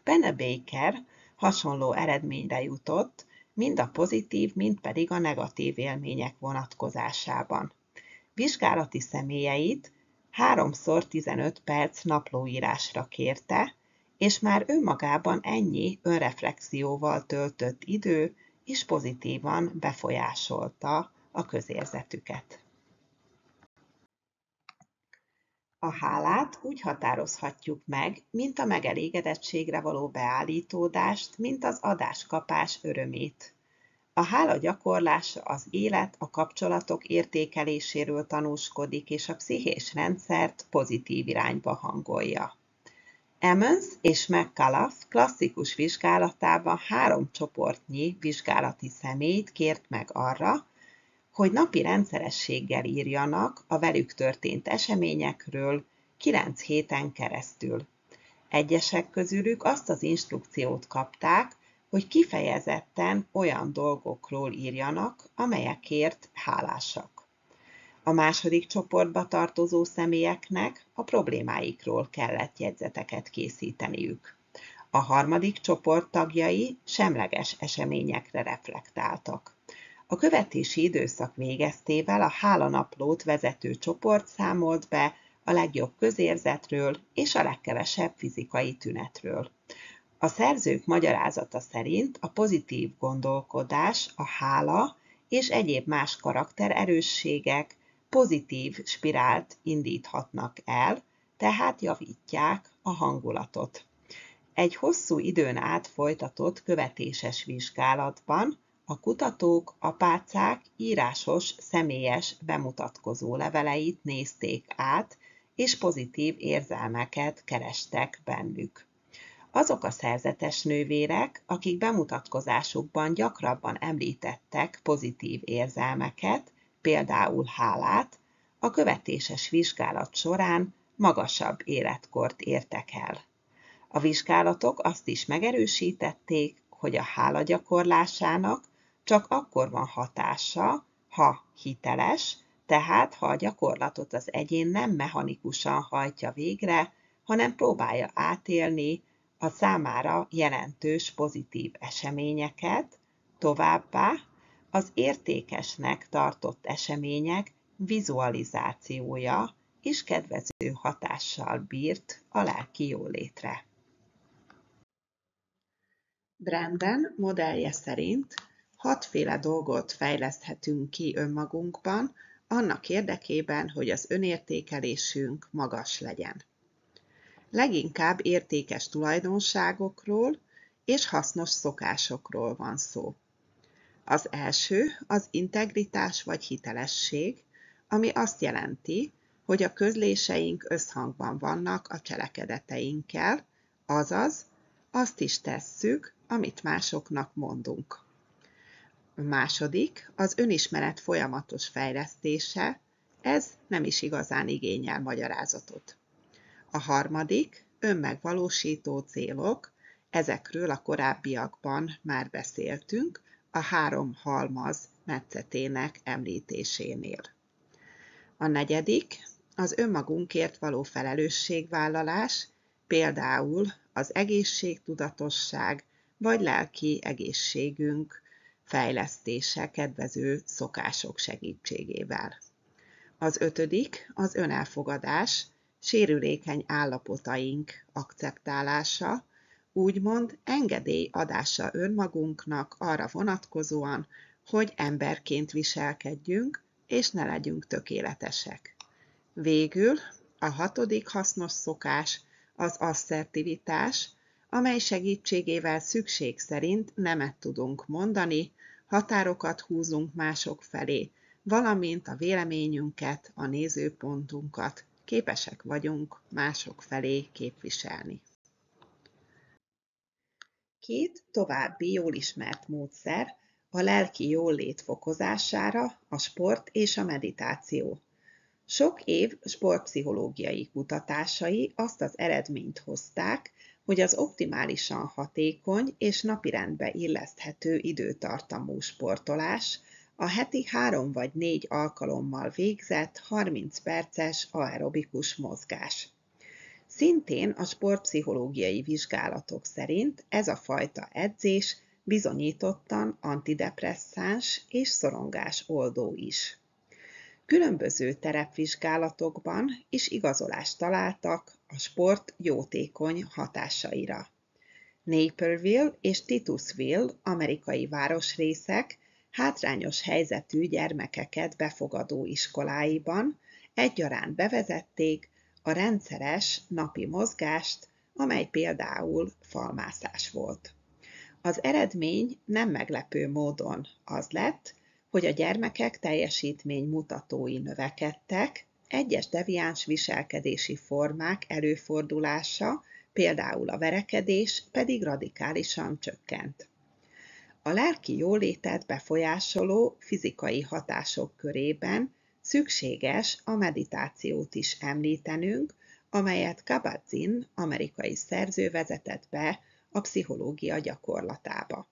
Pennebaker hasonló eredményre jutott, mind a pozitív, mind pedig a negatív élmények vonatkozásában. Vizsgálati személyeit 3x15 perc naplóírásra kérte, és már önmagában ennyi önreflexióval töltött idő is pozitívan befolyásolta a közérzetüket. A hálát úgy határozhatjuk meg, mint a megelégedettségre való beállítódást, mint az adás-kapás örömét. A hála gyakorlása az élet, a kapcsolatok értékeléséről tanúskodik, és a pszichés rendszert pozitív irányba hangolja. Emmons és McCullough klasszikus vizsgálatában 3 csoportnyi vizsgálati személyt kért meg arra, hogy napi rendszerességgel írjanak a velük történt eseményekről 9 héten keresztül. Egyesek közülük azt az instrukciót kapták, hogy kifejezetten olyan dolgokról írjanak, amelyekért hálásak. A második csoportba tartozó személyeknek a problémáikról kellett jegyzeteket készíteniük. A harmadik csoport tagjai semleges eseményekre reflektáltak. A követési időszak végeztével a hálanaplót vezető csoport számolt be a legjobb közérzetről és a legkevesebb fizikai tünetről. A szerzők magyarázata szerint a pozitív gondolkodás, a hála és egyéb más karaktererősségek pozitív spirált indíthatnak el, tehát javítják a hangulatot. Egy hosszú időn át folytatott követéses vizsgálatban a kutatók apácák írásos, személyes bemutatkozó leveleit nézték át, és pozitív érzelmeket kerestek bennük. Azok a szerzetes nővérek, akik bemutatkozásukban gyakrabban említettek pozitív érzelmeket, például hálát, a követéses vizsgálat során magasabb életkort értek el. A vizsgálatok azt is megerősítették, hogy a hála gyakorlásának csak akkor van hatása, ha hiteles, tehát ha a gyakorlatot az egyén nem mechanikusan hajtja végre, hanem próbálja átélni a számára jelentős pozitív eseményeket, továbbá az értékesnek tartott események vizualizációja is kedvező hatással bírt a lelki jólétre. Branden modellje szerint 6 féle dolgot fejleszthetünk ki önmagunkban, annak érdekében, hogy az önértékelésünk magas legyen. Leginkább értékes tulajdonságokról és hasznos szokásokról van szó. Az első az integritás vagy hitelesség, ami azt jelenti, hogy a közléseink összhangban vannak a cselekedeteinkkel, azaz azt is tesszük, amit másoknak mondunk. A második az önismeret folyamatos fejlesztése, ez nem is igazán igényel magyarázatot. A harmadik önmegvalósító célok, ezekről a korábbiakban már beszéltünk, a 3 halmaz metszetének említésénél. A negyedik az önmagunkért való felelősségvállalás, például az egészségtudatosság vagy lelki egészségünk fejlesztése kedvező szokások segítségével. Az ötödik az önelfogadás, sérülékeny állapotaink akceptálása, úgymond engedély adása önmagunknak arra vonatkozóan, hogy emberként viselkedjünk, és ne legyünk tökéletesek. Végül a hatodik hasznos szokás az asszertivitás, amely segítségével szükség szerint nemet tudunk mondani, határokat húzunk mások felé, valamint a véleményünket, a nézőpontunkat képesek vagyunk mások felé képviselni. Két további jól ismert módszer a lelki jólét fokozására a sport és a meditáció. Sok év sportpszichológiai kutatásai azt az eredményt hozták, hogy az optimálisan hatékony és napirendbe illeszthető időtartamú sportolás a heti 3 vagy 4 alkalommal végzett 30 perces aerobikus mozgás. Szintén a sportpszichológiai vizsgálatok szerint ez a fajta edzés bizonyítottan antidepresszáns és szorongásoldó is. Különböző terepvizsgálatokban is igazolást találtak a sport jótékony hatásaira. Naperville és Titusville amerikai városrészek hátrányos helyzetű gyermekeket befogadó iskoláiban egyaránt bevezették a rendszeres napi mozgást, amely például falmászás volt. Az eredmény nem meglepő módon az lett, hogy a gyermekek teljesítménymutatói növekedtek, egyes deviáns viselkedési formák előfordulása, például a verekedés pedig radikálisan csökkent. A lelki jólétet befolyásoló fizikai hatások körében szükséges a meditációt is említenünk, amelyet Kabat-Zinn amerikai szerző vezetett be a pszichológia gyakorlatába.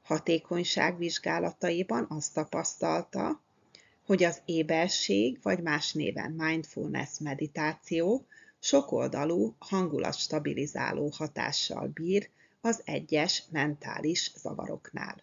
Hatékonyság vizsgálataiban azt tapasztalta, hogy az éberség, vagy más néven mindfulness meditáció sokoldalú hangulatstabilizáló hatással bír az egyes mentális zavaroknál.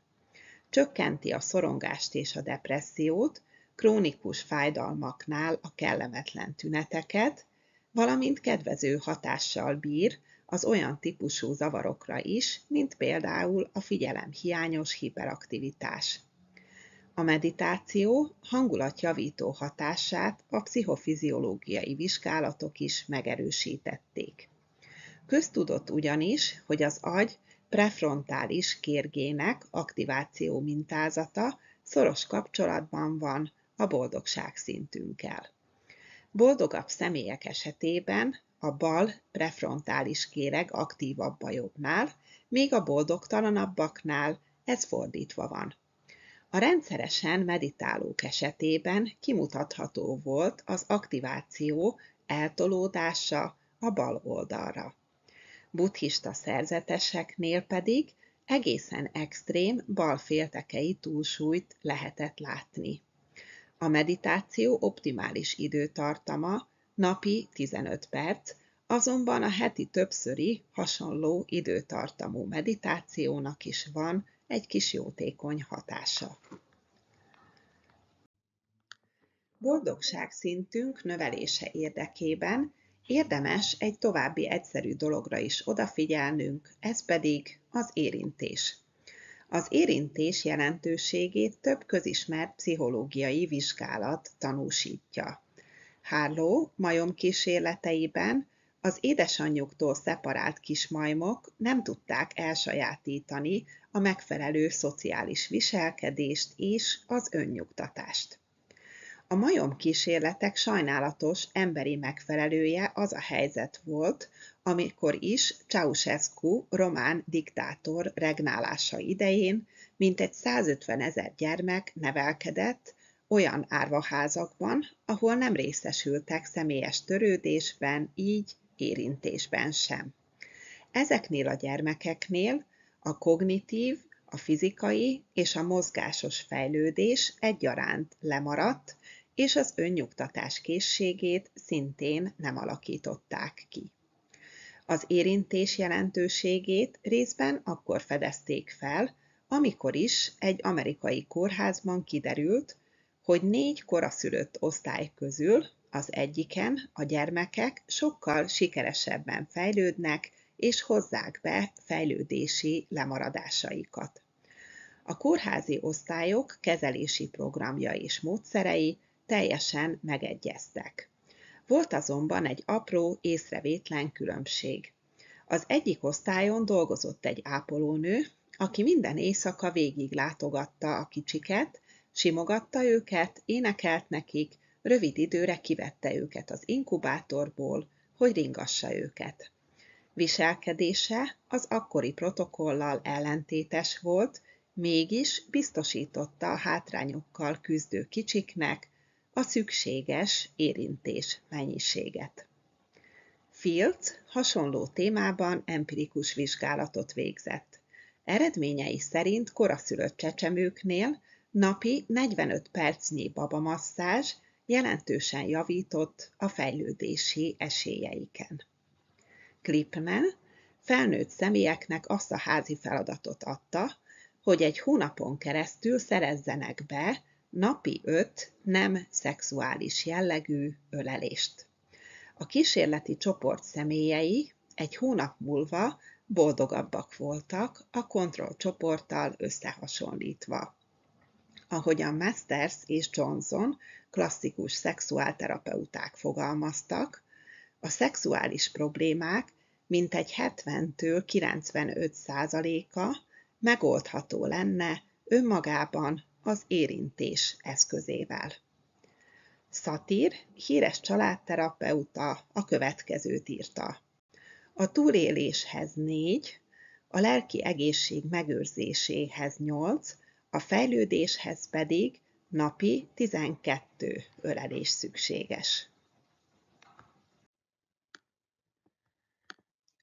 Csökkenti a szorongást és a depressziót, krónikus fájdalmaknál a kellemetlen tüneteket, valamint kedvező hatással bír az olyan típusú zavarokra is, mint például a figyelemhiányos hiperaktivitás. A meditáció hangulatjavító hatását a pszichofiziológiai vizsgálatok is megerősítették. Köztudott ugyanis, hogy az agy prefrontális kérgének aktiváció mintázata szoros kapcsolatban van a boldogságszintünkkel. Boldogabb személyek esetében a bal prefrontális kéreg aktívabb a jobbnál, míg a boldogtalanabbaknál ez fordítva van. A rendszeresen meditálók esetében kimutatható volt az aktiváció eltolódása a bal oldalra. Buddhista szerzeteseknél pedig egészen extrém bal féltekei túlsúlyt lehetett látni. A meditáció optimális időtartama napi 15 perc, azonban a heti többszöri hasonló időtartamú meditációnak is van egy kis jótékony hatása. Boldogságszintünk növelése érdekében érdemes egy további egyszerű dologra is odafigyelnünk, ez pedig az érintés. Az érintés jelentőségét több közismert pszichológiai vizsgálat tanúsítja. Harlow majomkísérleteiben az édesanyjuktól szeparált kismajmok nem tudták elsajátítani a megfelelő szociális viselkedést és az önnyugtatást. A majomkísérletek sajnálatos emberi megfelelője az a helyzet volt, amikor is Ceausescu román diktátor regnálása idején mintegy 150 000 gyermek nevelkedett olyan árvaházakban, ahol nem részesültek személyes törődésben, így érintésben sem. Ezeknél a gyermekeknél a kognitív, a fizikai és a mozgásos fejlődés egyaránt lemaradt, és az önnyugtatás készségét szintén nem alakították ki. Az érintés jelentőségét részben akkor fedezték fel, amikor is egy amerikai kórházban kiderült, hogy 4 koraszülött osztály közül az egyiken a gyermekek sokkal sikeresebben fejlődnek és hozzák be fejlődési lemaradásaikat. A kórházi osztályok kezelési programja és módszerei teljesen megegyeztek. Volt azonban egy apró, észrevétlen különbség. Az egyik osztályon dolgozott egy ápolónő, aki minden éjszaka végig látogatta a kicsiket, simogatta őket, énekelt nekik, rövid időre kivette őket az inkubátorból, hogy ringassa őket. Viselkedése az akkori protokollal ellentétes volt, mégis biztosította a hátrányokkal küzdő kicsiknek a szükséges érintés mennyiséget. Fields hasonló témában empirikus vizsgálatot végzett. Eredményei szerint koraszülött csecsemőknél napi 45 percnyi babamasszázs jelentősen javított a fejlődési esélyeiken. Klipner felnőtt személyeknek azt a házi feladatot adta, hogy egy hónapon keresztül szerezzenek be napi 5 nem szexuális jellegű ölelést. A kísérleti csoport személyei egy hónap múlva boldogabbak voltak a kontrollcsoporttal összehasonlítva. Ahogyan Masters és Johnson klasszikus szexuálterapeuták fogalmaztak, a szexuális problémák mintegy 70-től 95%-a megoldható lenne önmagában az érintés eszközével. Satir, híres családterapeuta a következőt írta. A túléléshez 4, a lelki egészség megőrzéséhez 8, a fejlődéshez pedig napi 12 ölelés szükséges.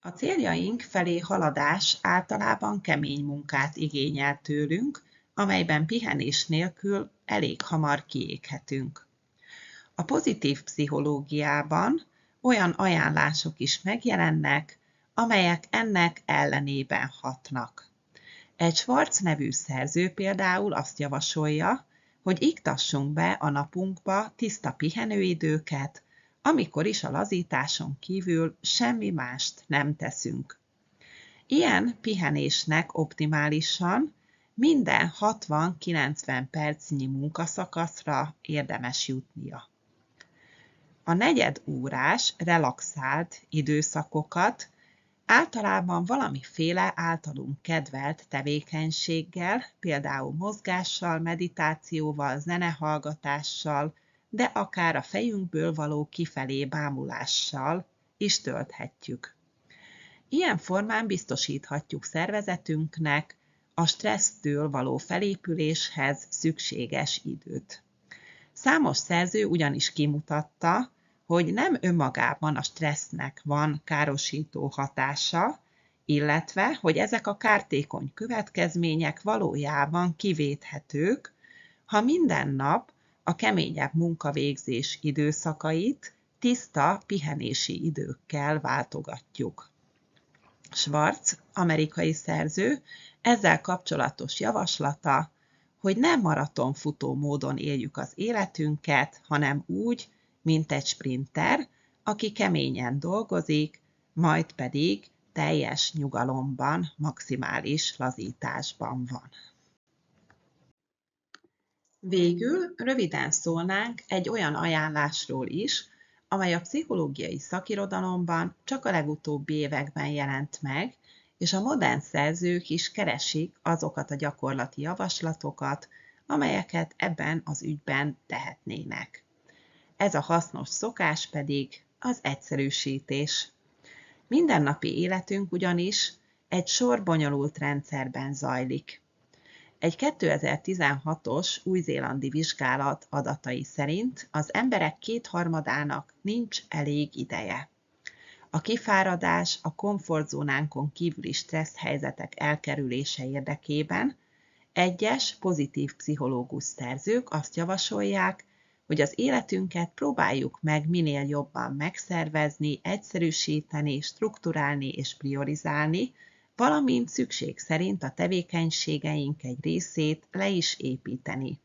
A céljaink felé haladás általában kemény munkát igényel tőlünk, amelyben pihenés nélkül elég hamar kiéghetünk. A pozitív pszichológiában olyan ajánlások is megjelennek, amelyek ennek ellenében hatnak. Egy Schwartz nevű szerző például azt javasolja, hogy iktassunk be a napunkba tiszta pihenőidőket, amikor is a lazításon kívül semmi mást nem teszünk. Ilyen pihenésnek optimálisan minden 60-90 percnyi munkaszakaszra érdemes jutnia. A negyedórás relaxált időszakokat általában valamiféle általunk kedvelt tevékenységgel, például mozgással, meditációval, zenehallgatással, de akár a fejünkből való kifelé bámulással is tölthetjük. Ilyen formán biztosíthatjuk szervezetünknek a stressztől való felépüléshez szükséges időt. Számos szerző ugyanis kimutatta, hogy nem önmagában a stressznek van károsító hatása, illetve, hogy ezek a kártékony következmények valójában kivéthetők, ha minden nap a keményebb munkavégzés időszakait tiszta pihenési időkkel váltogatjuk. Schwartz, amerikai szerző, ezzel kapcsolatos javaslata, hogy nem maratonfutó módon éljük az életünket, hanem úgy, mint egy sprinter, aki keményen dolgozik, majd pedig teljes nyugalomban, maximális lazításban van. Végül röviden szólnánk egy olyan ajánlásról is, amely a pszichológiai szakirodalomban csak a legutóbbi években jelent meg, és a modern szerzők is keresik azokat a gyakorlati javaslatokat, amelyeket ebben az ügyben tehetnének. Ez a hasznos szokás pedig az egyszerűsítés. Mindennapi életünk ugyanis egy sor bonyolult rendszerben zajlik. Egy 2016-os új-zélandi vizsgálat adatai szerint az emberek 2/3-ának nincs elég ideje. A kifáradás a komfortzónánkon kívüli stressz helyzetek elkerülése érdekében egyes pozitív pszichológus szerzők azt javasolják, hogy az életünket próbáljuk meg minél jobban megszervezni, egyszerűsíteni, strukturálni és priorizálni, valamint szükség szerint a tevékenységeink egy részét le is építeni.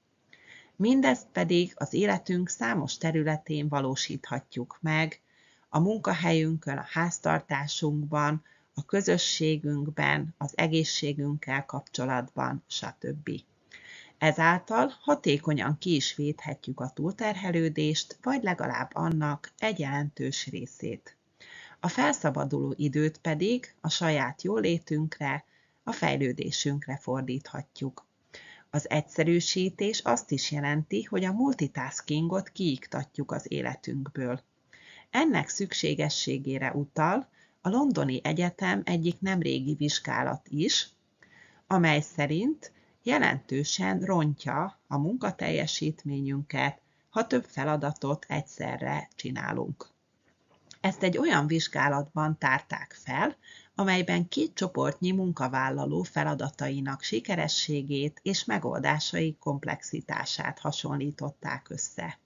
Mindezt pedig az életünk számos területén valósíthatjuk meg, a munkahelyünkön, a háztartásunkban, a közösségünkben, az egészségünkkel kapcsolatban, stb. Ezáltal hatékonyan ki is védhetjük a túlterhelődést, vagy legalább annak egy jelentős részét. A felszabaduló időt pedig a saját jólétünkre, a fejlődésünkre fordíthatjuk. Az egyszerűsítés azt is jelenti, hogy a multitaskingot kiiktatjuk az életünkből. Ennek szükségességére utal a Londoni Egyetem egyik nemrégi vizsgálat is, amely szerint jelentősen rontja a munkateljesítményünket, ha több feladatot egyszerre csinálunk. Ezt egy olyan vizsgálatban tárták fel, amelyben 2 csoportnyi munkavállaló feladatainak sikerességét és megoldásai komplexitását hasonlították össze.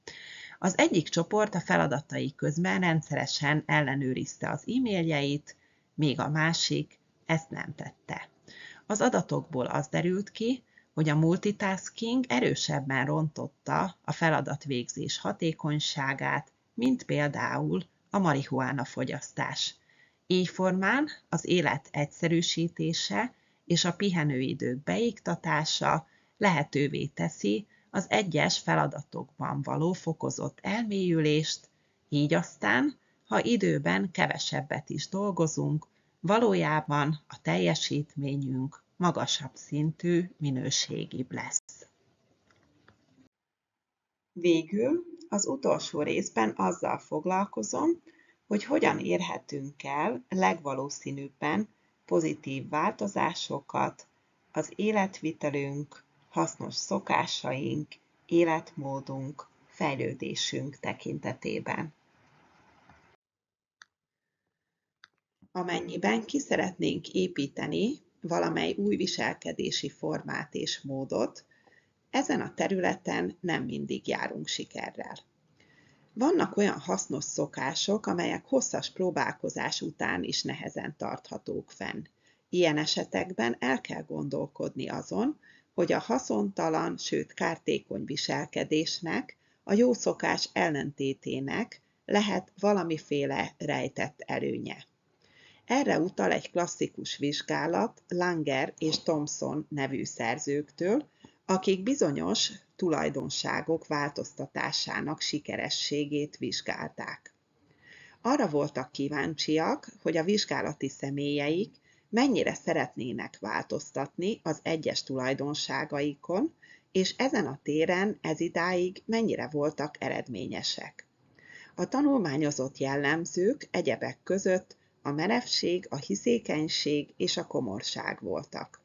Az egyik csoport a feladatai közben rendszeresen ellenőrizte az e-mailjeit, míg a másik ezt nem tette. Az adatokból az derült ki, hogy a multitasking erősebben rontotta a feladatvégzés hatékonyságát, mint például a marihuána fogyasztás. Ígyformán az élet egyszerűsítése és a pihenőidők beiktatása lehetővé teszi az egyes feladatokban való fokozott elmélyülést, így aztán, ha időben kevesebbet is dolgozunk, valójában a teljesítményünk magasabb szintű, minőségibb lesz. Végül az utolsó részben azzal foglalkozom, hogy hogyan érhetünk el legvalószínűbben pozitív változásokat az életvitelünk, hasznos szokásaink, életmódunk, fejlődésünk tekintetében. Amennyiben ki szeretnénk építeni valamely új viselkedési formát és módot, ezen a területen nem mindig járunk sikerrel. Vannak olyan hasznos szokások, amelyek hosszas próbálkozás után is nehezen tarthatók fenn. Ilyen esetekben el kell gondolkodni azon, hogy a haszontalan, sőt kártékony viselkedésnek, a jó szokás ellentétének lehet valamiféle rejtett előnye. Erre utal egy klasszikus vizsgálat Langer és Thompson nevű szerzőktől, akik bizonyos tulajdonságok változtatásának sikerességét vizsgálták. Arra voltak kíváncsiak, hogy a vizsgálati személyeik mennyire szeretnének változtatni az egyes tulajdonságaikon, és ezen a téren ezidáig mennyire voltak eredményesek. A tanulmányozott jellemzők egyebek között a merevség, a hiszékenység és a komorság voltak.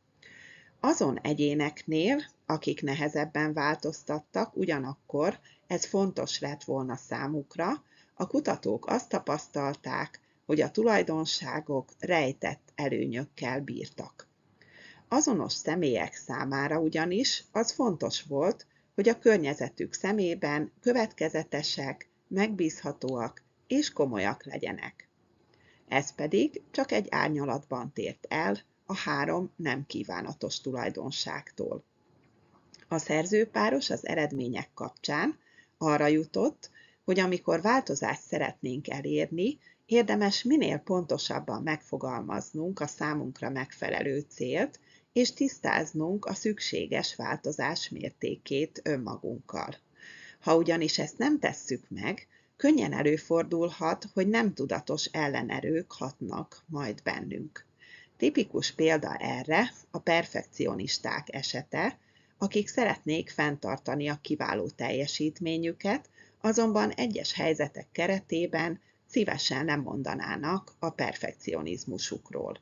Azon egyéneknél, akik nehezebben változtattak, ugyanakkor ez fontos lett volna számukra, a kutatók azt tapasztalták, hogy a tulajdonságok rejtett előnyökkel bírtak. Azonos személyek számára ugyanis az fontos volt, hogy a környezetük szemében következetesek, megbízhatóak és komolyak legyenek. Ez pedig csak egy árnyalatban tért el a 3 nem kívánatos tulajdonságtól. A szerzőpáros az eredmények kapcsán arra jutott, hogy amikor változást szeretnénk elérni, érdemes minél pontosabban megfogalmaznunk a számunkra megfelelő célt, és tisztáznunk a szükséges változás mértékét önmagunkkal. Ha ugyanis ezt nem tesszük meg, könnyen előfordulhat, hogy nem tudatos ellenerők hatnak majd bennünk. Tipikus példa erre a perfekcionisták esete, akik szeretnék fenntartani a kiváló teljesítményüket, azonban egyes helyzetek keretében szívesen nem mondanának a perfekcionizmusukról.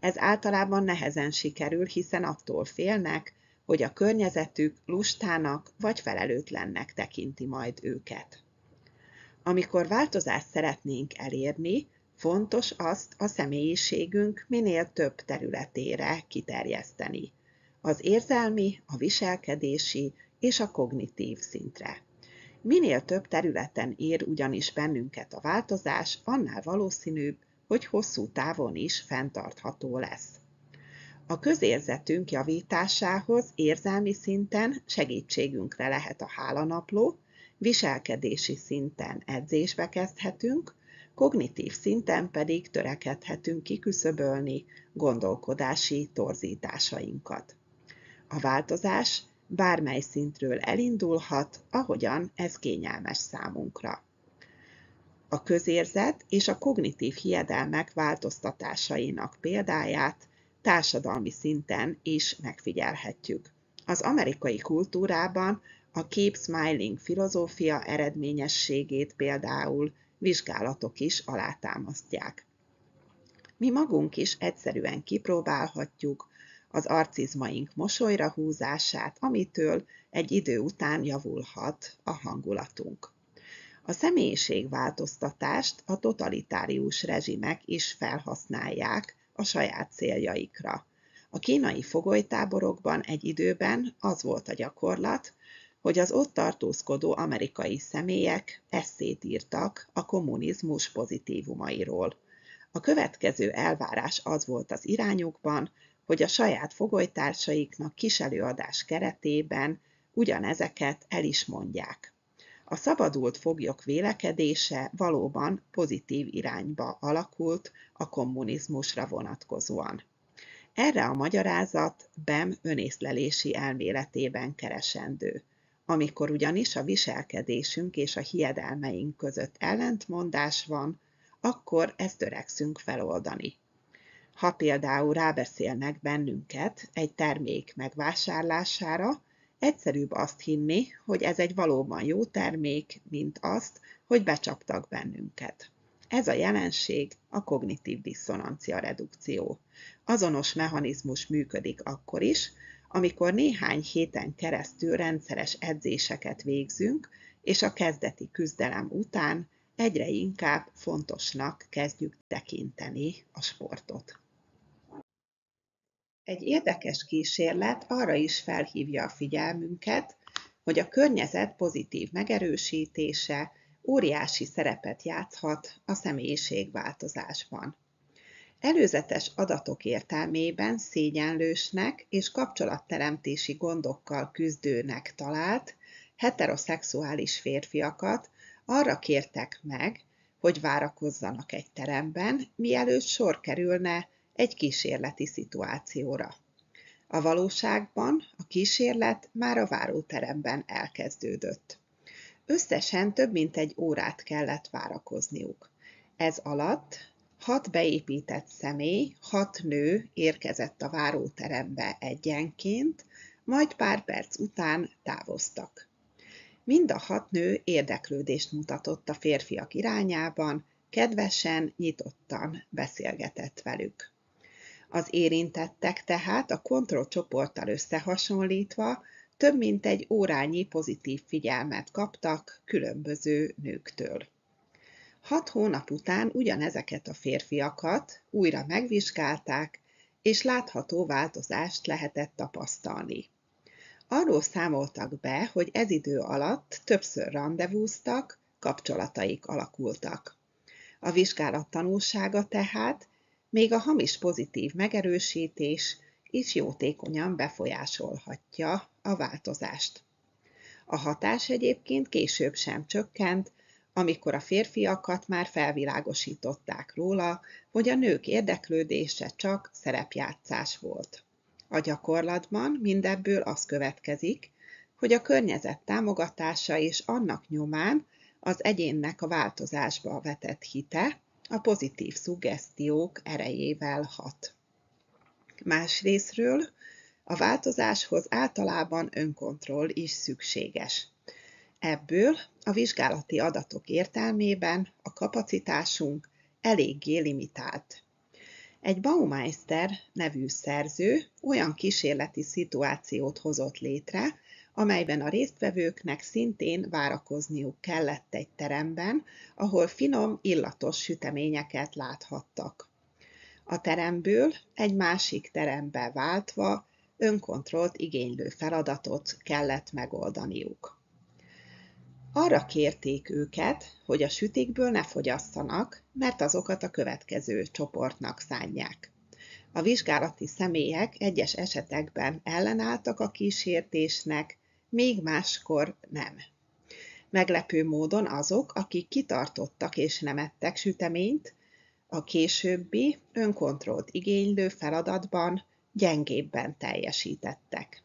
Ez általában nehezen sikerül, hiszen attól félnek, hogy a környezetük lustának vagy felelőtlennek tekinti majd őket. Amikor változást szeretnénk elérni, fontos azt a személyiségünk minél több területére kiterjeszteni. Az érzelmi, a viselkedési és a kognitív szintre. Minél több területen ér ugyanis bennünket a változás, annál valószínűbb, hogy hosszú távon is fenntartható lesz. A közérzetünk javításához érzelmi szinten segítségünkre lehet a hálanapló, viselkedési szinten edzésbe kezdhetünk, kognitív szinten pedig törekedhetünk kiküszöbölni gondolkodási torzításainkat. A változás bármely szintről elindulhat, ahogyan ez kényelmes számunkra. A közérzet és a kognitív hiedelmek változtatásainak példáját társadalmi szinten is megfigyelhetjük. Az amerikai kultúrában a Keep Smiling filozófia eredményességét például vizsgálatok is alátámasztják. Mi magunk is egyszerűen kipróbálhatjuk az arcizmaink mosolyra húzását, amitől egy idő után javulhat a hangulatunk. A személyiségváltoztatást a totalitárius rezsimek is felhasználják a saját céljaikra. A kínai fogolytáborokban egy időben az volt a gyakorlat, hogy az ott tartózkodó amerikai személyek esszét írtak a kommunizmus pozitívumairól. A következő elvárás az volt az irányukban, hogy a saját fogolytársaiknak kiselőadás keretében ugyanezeket el is mondják. A szabadult foglyok vélekedése valóban pozitív irányba alakult a kommunizmusra vonatkozóan. Erre a magyarázat Bem önészlelési elméletében keresendő. Amikor ugyanis a viselkedésünk és a hiedelmeink között ellentmondás van, akkor ezt törekszünk feloldani. Ha például rábeszélnek bennünket egy termék megvásárlására, egyszerűbb azt hinni, hogy ez egy valóban jó termék, mint azt, hogy becsaptak bennünket. Ez a jelenség a kognitív disszonancia redukció. Azonos mechanizmus működik akkor is, amikor néhány héten keresztül rendszeres edzéseket végzünk, és a kezdeti küzdelem után egyre inkább fontosnak kezdjük tekinteni a sportot. Egy érdekes kísérlet arra is felhívja a figyelmünket, hogy a környezet pozitív megerősítése óriási szerepet játszhat a személyiségváltozásban. Előzetes adatok értelmében szégyenlősnek és kapcsolatteremtési gondokkal küzdőnek talált heteroszexuális férfiakat arra kértek meg, hogy várakozzanak egy teremben, mielőtt sor kerülne egy kísérleti szituációra. A valóságban a kísérlet már a váróteremben elkezdődött. Összesen több mint egy órát kellett várakozniuk. Ez alatt 6 beépített személy, 6 nő érkezett a váróterembe egyenként, majd pár perc után távoztak. Mind a 6 nő érdeklődést mutatott a férfiak irányában, kedvesen, nyitottan beszélgetett velük. Az érintettek tehát a kontrollcsoporttal összehasonlítva több mint egy órányi pozitív figyelmet kaptak különböző nőktől. 6 hónap után ugyanezeket a férfiakat újra megvizsgálták, és látható változást lehetett tapasztalni. Arról számoltak be, hogy ez idő alatt többször randevúztak, kapcsolataik alakultak. A vizsgálat tanulsága tehát még a hamis pozitív megerősítés is jótékonyan befolyásolhatja a változást. A hatás egyébként később sem csökkent, amikor a férfiakat már felvilágosították róla, hogy a nők érdeklődése csak szerepjátszás volt. A gyakorlatban mindebből az következik, hogy a környezet támogatása és annak nyomán az egyénnek a változásba vetett hite a pozitív szuggesztiók erejével hat. Másrészről a változáshoz általában önkontroll is szükséges. Ebből a vizsgálati adatok értelmében a kapacitásunk eléggé limitált. Egy Baumeister nevű szerző olyan kísérleti szituációt hozott létre, amelyben a résztvevőknek szintén várakozniuk kellett egy teremben, ahol finom, illatos süteményeket láthattak. A teremből egy másik terembe váltva önkontrollt igénylő feladatot kellett megoldaniuk. Arra kérték őket, hogy a sütikből ne fogyasszanak, mert azokat a következő csoportnak szánják. A vizsgálati személyek egyes esetekben ellenálltak a kísértésnek, míg máskor nem. Meglepő módon azok, akik kitartottak és nem ettek süteményt, a későbbi, önkontrollt igénylő feladatban gyengébben teljesítettek.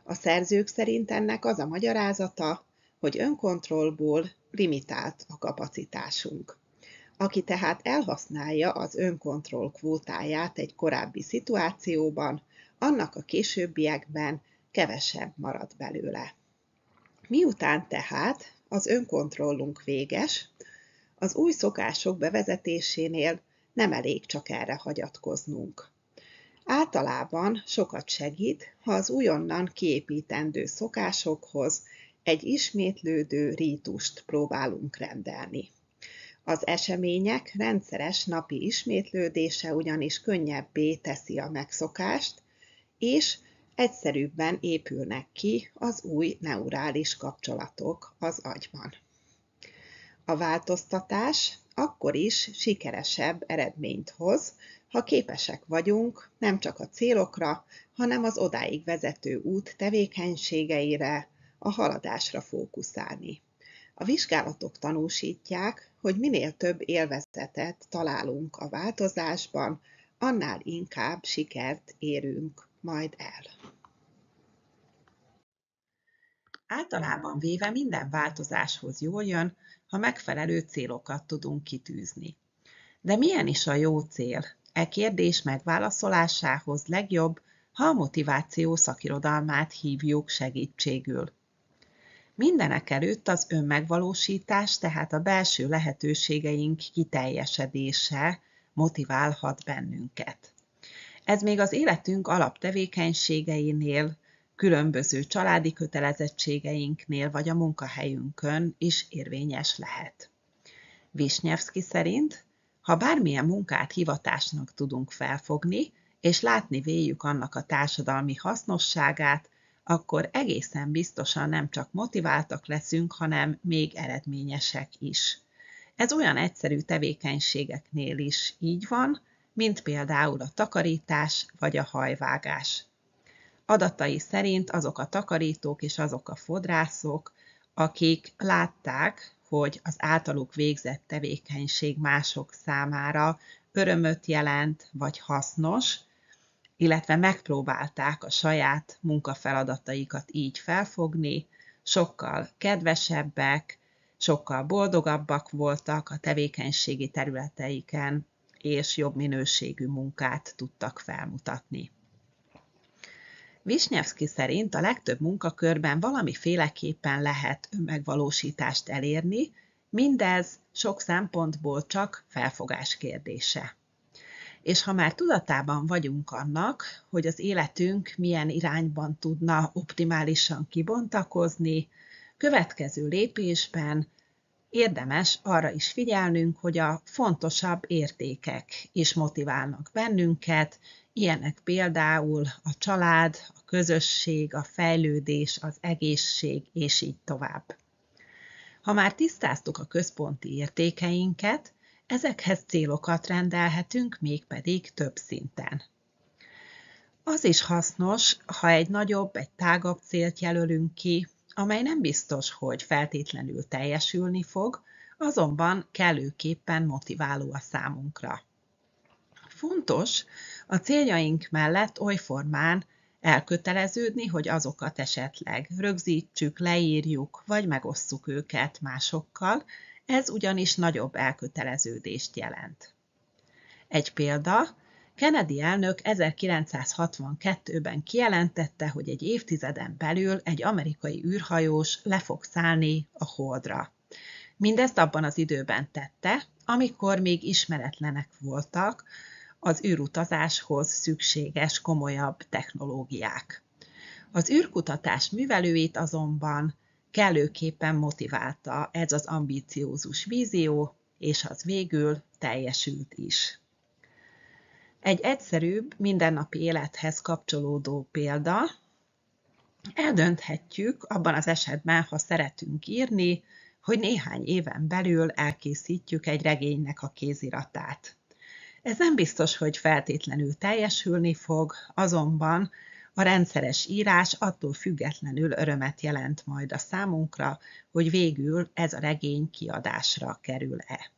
A szerzők szerint ennek az a magyarázata, hogy önkontrollból limitált a kapacitásunk. Aki tehát elhasználja az önkontroll kvótáját egy korábbi szituációban, annak a későbbiekben kevesebb marad belőle. Miután tehát az önkontrollunk véges, az új szokások bevezetésénél nem elég csak erre hagyatkoznunk. Általában sokat segít, ha az újonnan kiépítendő szokásokhoz egy ismétlődő rítust próbálunk rendelni. Az események rendszeres napi ismétlődése ugyanis könnyebbé teszi a megszokást, és egyszerűbben épülnek ki az új neurális kapcsolatok az agyban. A változtatás akkor is sikeresebb eredményt hoz, ha képesek vagyunk nem csak a célokra, hanem az odáig vezető út tevékenységeire, a haladásra fókuszálni. A vizsgálatok tanúsítják, hogy minél több élvezetet találunk a változásban, annál inkább sikert érünk majd el. Általában véve minden változáshoz jól jön, ha megfelelő célokat tudunk kitűzni. De milyen is a jó cél? E kérdés megválaszolásához legjobb, ha a motiváció szakirodalmát hívjuk segítségül. Mindenekelőtt az önmegvalósítás, tehát a belső lehetőségeink kiteljesedése motiválhat bennünket. Ez még az életünk alaptevékenységeinél, különböző családi kötelezettségeinknél vagy a munkahelyünkön is érvényes lehet. Wisniewski szerint, ha bármilyen munkát hivatásnak tudunk felfogni, és látni véljük annak a társadalmi hasznosságát, akkor egészen biztosan nem csak motiváltak leszünk, hanem még eredményesek is. Ez olyan egyszerű tevékenységeknél is így van, mint például a takarítás vagy a hajvágás. Adatai szerint azok a takarítók és azok a fodrászok, akik látták, hogy az általuk végzett tevékenység mások számára örömöt jelent vagy hasznos, illetve megpróbálták a saját munkafeladataikat így felfogni, sokkal kedvesebbek, sokkal boldogabbak voltak a tevékenységi területeiken, és jobb minőségű munkát tudtak felmutatni. Wisniewski szerint a legtöbb munkakörben valamiféleképpen lehet önmegvalósítást elérni, mindez sok szempontból csak felfogás kérdése. És ha már tudatában vagyunk annak, hogy az életünk milyen irányban tudna optimálisan kibontakozni, következő lépésben érdemes arra is figyelnünk, hogy a fontosabb értékek is motiválnak bennünket, ilyenek például a család, a közösség, a fejlődés, az egészség, és így tovább. Ha már tisztáztuk a központi értékeinket, ezekhez célokat rendelhetünk, mégpedig több szinten. Az is hasznos, ha egy nagyobb, egy tágabb célt jelölünk ki, amely nem biztos, hogy feltétlenül teljesülni fog, azonban kellőképpen motiváló a számunkra. Fontos a céljaink mellett olyformán elköteleződni, hogy azokat esetleg rögzítsük, leírjuk, vagy megosszuk őket másokkal, ez ugyanis nagyobb elköteleződést jelent. Egy példa, Kennedy elnök 1962-ben kijelentette, hogy egy évtizeden belül egy amerikai űrhajós le fog szállni a Holdra. Mindezt abban az időben tette, amikor még ismeretlenek voltak az űrutazáshoz szükséges komolyabb technológiák. Az űrkutatás művelőit azonban kellőképpen motiválta ez az ambiciózus vízió, és az végül teljesült is. Egy egyszerűbb, mindennapi élethez kapcsolódó példa, Eldönthetjük abban az esetben, ha szeretünk írni, hogy néhány éven belül elkészítjük egy regénynek a kéziratát. Ez nem biztos, hogy feltétlenül teljesülni fog, azonban a rendszeres írás attól függetlenül örömet jelent majd a számunkra, hogy végül ez a regény kiadásra kerül-e.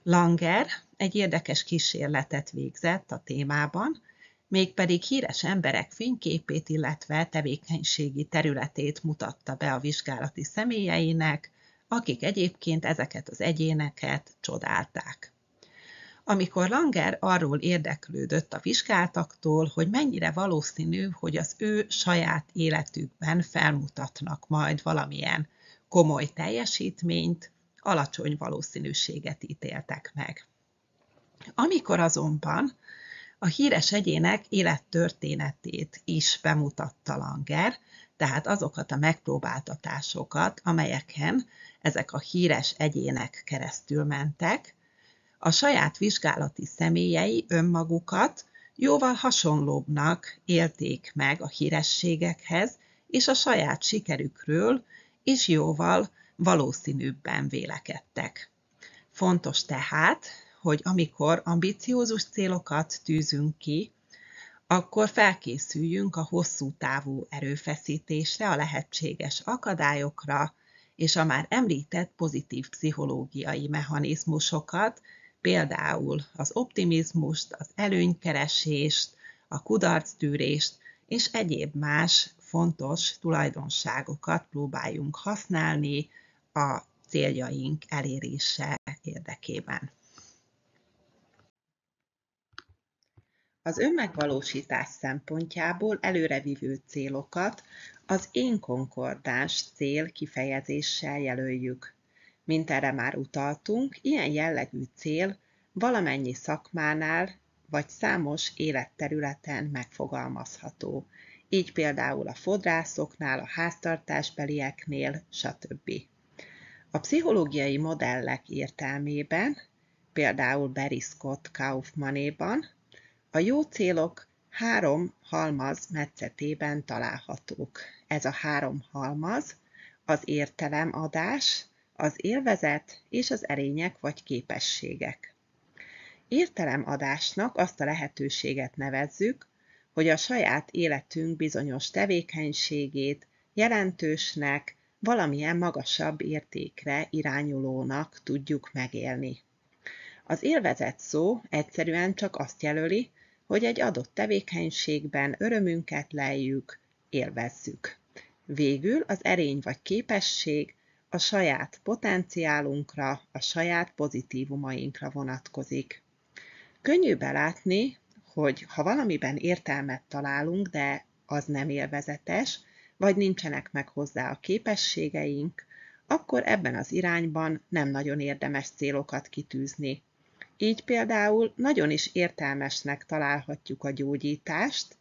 Langer egy érdekes kísérletet végzett a témában, mégpedig híres emberek fényképét, illetve tevékenységi területét mutatta be a vizsgálati személyeinek, akik egyébként ezeket az egyéneket csodálták. Amikor Langer arról érdeklődött a vizsgáltaktól, hogy mennyire valószínű, hogy az ő saját életükben felmutatnak majd valamilyen komoly teljesítményt, alacsony valószínűséget ítéltek meg. Amikor azonban a híres egyének élettörténetét is bemutatta Langer, tehát azokat a megpróbáltatásokat, amelyeken ezek a híres egyének keresztül mentek, a saját vizsgálati személyei önmagukat jóval hasonlóbbnak élték meg a hírességekhez, és a saját sikerükről is jóval valószínűbben vélekedtek. Fontos tehát, hogy amikor ambiciózus célokat tűzünk ki, akkor felkészüljünk a hosszú távú erőfeszítésre, a lehetséges akadályokra, és a már említett pozitív pszichológiai mechanizmusokat, például az optimizmust, az előnykeresést, a kudarctűrést és egyéb más fontos tulajdonságokat próbáljunk használni a céljaink elérése érdekében. Az önmegvalósítás szempontjából előrevívő célokat az én konkordáns cél kifejezéssel jelöljük. Mint erre már utaltunk, ilyen jellegű cél valamennyi szakmánál vagy számos életterületen megfogalmazható, így például a fodrászoknál, a háztartásbelieknél, stb. A pszichológiai modellek értelmében, például Barry Scott Kaufmanéban, a jó célok 3 halmaz metszetében találhatók. Ez a 3 halmaz az értelemadás, az élvezet és az erények vagy képességek. Értelemadásnak azt a lehetőséget nevezzük, hogy a saját életünk bizonyos tevékenységét jelentősnek, valamilyen magasabb értékre irányulónak tudjuk megélni. Az élvezet szó egyszerűen csak azt jelöli, hogy egy adott tevékenységben örömünket leljük, élvezzük. Végül az erény vagy képesség a saját potenciálunkra, a saját pozitívumainkra vonatkozik. Könnyű belátni, hogy ha valamiben értelmet találunk, de az nem élvezetes, vagy nincsenek meg hozzá a képességeink, akkor ebben az irányban nem nagyon érdemes célokat kitűzni. Így például nagyon is értelmesnek találhatjuk a gyógyítást,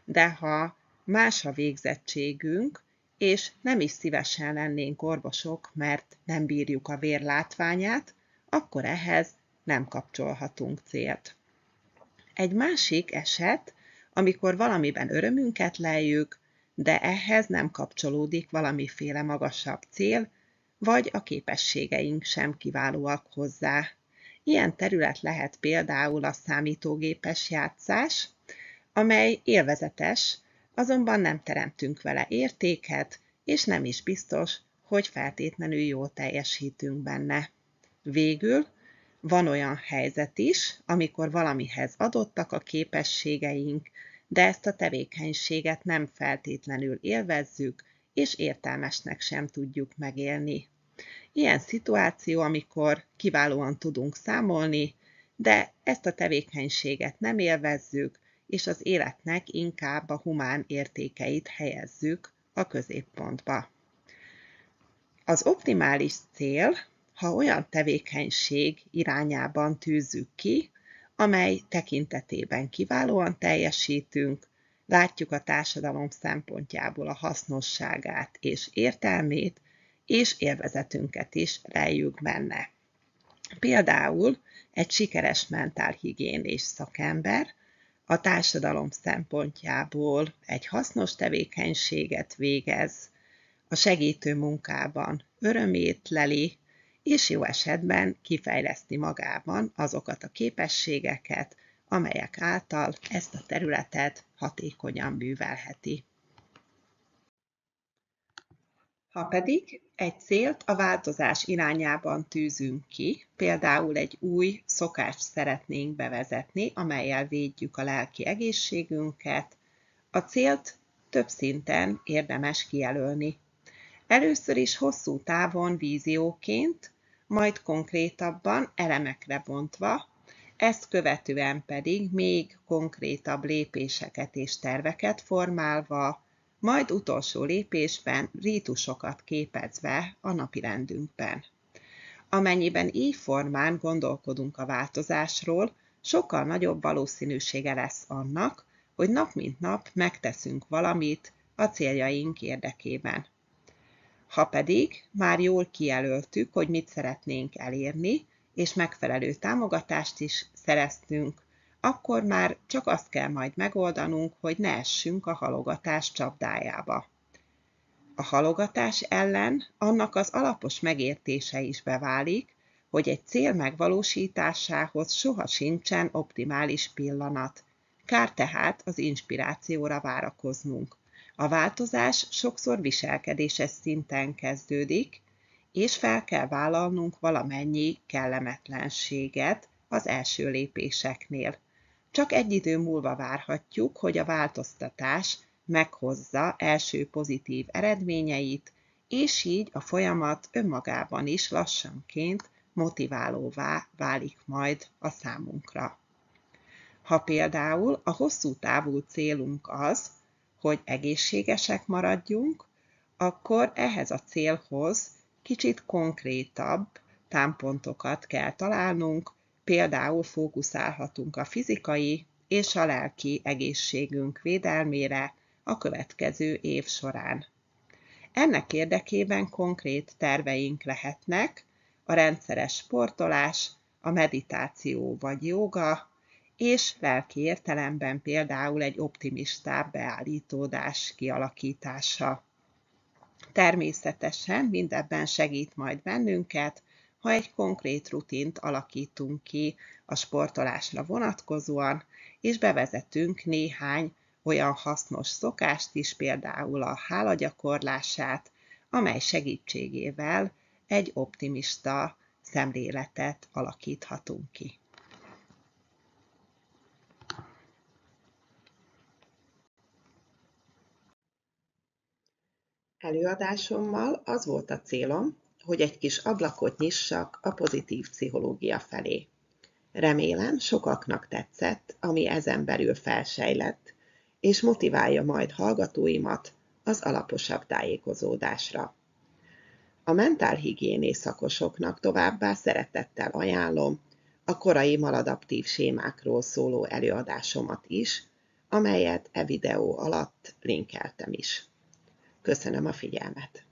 de ha más a végzettségünk, és nem is szívesen lennénk orvosok, mert nem bírjuk a vér látványát, akkor ehhez nem kapcsolhatunk célt. Egy másik eset, amikor valamiben örömünket leljük, de ehhez nem kapcsolódik valamiféle magasabb cél, vagy a képességeink sem kiválóak hozzá. Ilyen terület lehet például a számítógépes játszás, amely élvezetes, azonban nem teremtünk vele értéket, és nem is biztos, hogy feltétlenül jól teljesítünk benne. Végül van olyan helyzet is, amikor valamihez adottak a képességeink, de ezt a tevékenységet nem feltétlenül élvezzük, és értelmesnek sem tudjuk megélni. Ilyen szituáció, amikor kiválóan tudunk számolni, de ezt a tevékenységet nem élvezzük, és az életnek inkább a humán értékeit helyezzük a középpontba. Az optimális cél, ha olyan tevékenység irányában tűzzük ki, amely tekintetében kiválóan teljesítünk, látjuk a társadalom szempontjából a hasznosságát és értelmét, és élvezetünket is leljük benne. Például egy sikeres mentálhigiénés szakember, a társadalom szempontjából egy hasznos tevékenységet végez, a segítő munkában örömét leli, és jó esetben kifejleszti magában azokat a képességeket, amelyek által ezt a területet hatékonyan művelheti. Ha pedig egy célt a változás irányában tűzünk ki, például egy új szokást szeretnénk bevezetni, amellyel védjük a lelki egészségünket, a célt több szinten érdemes kijelölni. Először is hosszú távon vízióként, majd konkrétabban elemekre bontva, ezt követően pedig még konkrétabb lépéseket és terveket formálva, majd utolsó lépésben rítusokat képezve a napirendünkben. Amennyiben így formán gondolkodunk a változásról, sokkal nagyobb valószínűsége lesz annak, hogy nap mint nap megteszünk valamit a céljaink érdekében. Ha pedig már jól kijelöltük, hogy mit szeretnénk elérni, és megfelelő támogatást is szereztünk, akkor már csak azt kell majd megoldanunk, hogy ne essünk a halogatás csapdájába. A halogatás ellen annak az alapos megértése is beválik, hogy egy cél megvalósításához soha sincsen optimális pillanat. Kár tehát az inspirációra várakoznunk. A változás sokszor viselkedéses szinten kezdődik, és fel kell vállalnunk valamennyi kellemetlenséget az első lépéseknél. Csak egy idő múlva várhatjuk, hogy a változtatás meghozza első pozitív eredményeit, és így a folyamat önmagában is lassanként motiválóvá válik majd a számunkra. Ha például a hosszú távú célunk az, hogy egészségesek maradjunk, akkor ehhez a célhoz kicsit konkrétabb támpontokat kell találnunk, például fókuszálhatunk a fizikai és a lelki egészségünk védelmére a következő év során. Ennek érdekében konkrét terveink lehetnek a rendszeres sportolás, a meditáció vagy jóga, és lelki értelemben például egy optimistább beállítódás kialakítása. Természetesen mindebben segít majd bennünket, ha egy konkrét rutint alakítunk ki a sportolásra vonatkozóan, és bevezetünk néhány olyan hasznos szokást is, például a hálagyakorlását, amely segítségével egy optimista szemléletet alakíthatunk ki. Előadásommal az volt a célom, hogy egy kis ablakot nyissak a pozitív pszichológia felé. Remélem, sokaknak tetszett, ami ezen belül felsejlett, és motiválja majd hallgatóimat az alaposabb tájékozódásra. A mentálhigiénés szakosoknak továbbá szeretettel ajánlom a korai maladaptív sémákról szóló előadásomat is, amelyet e videó alatt linkeltem is. Köszönöm a figyelmet!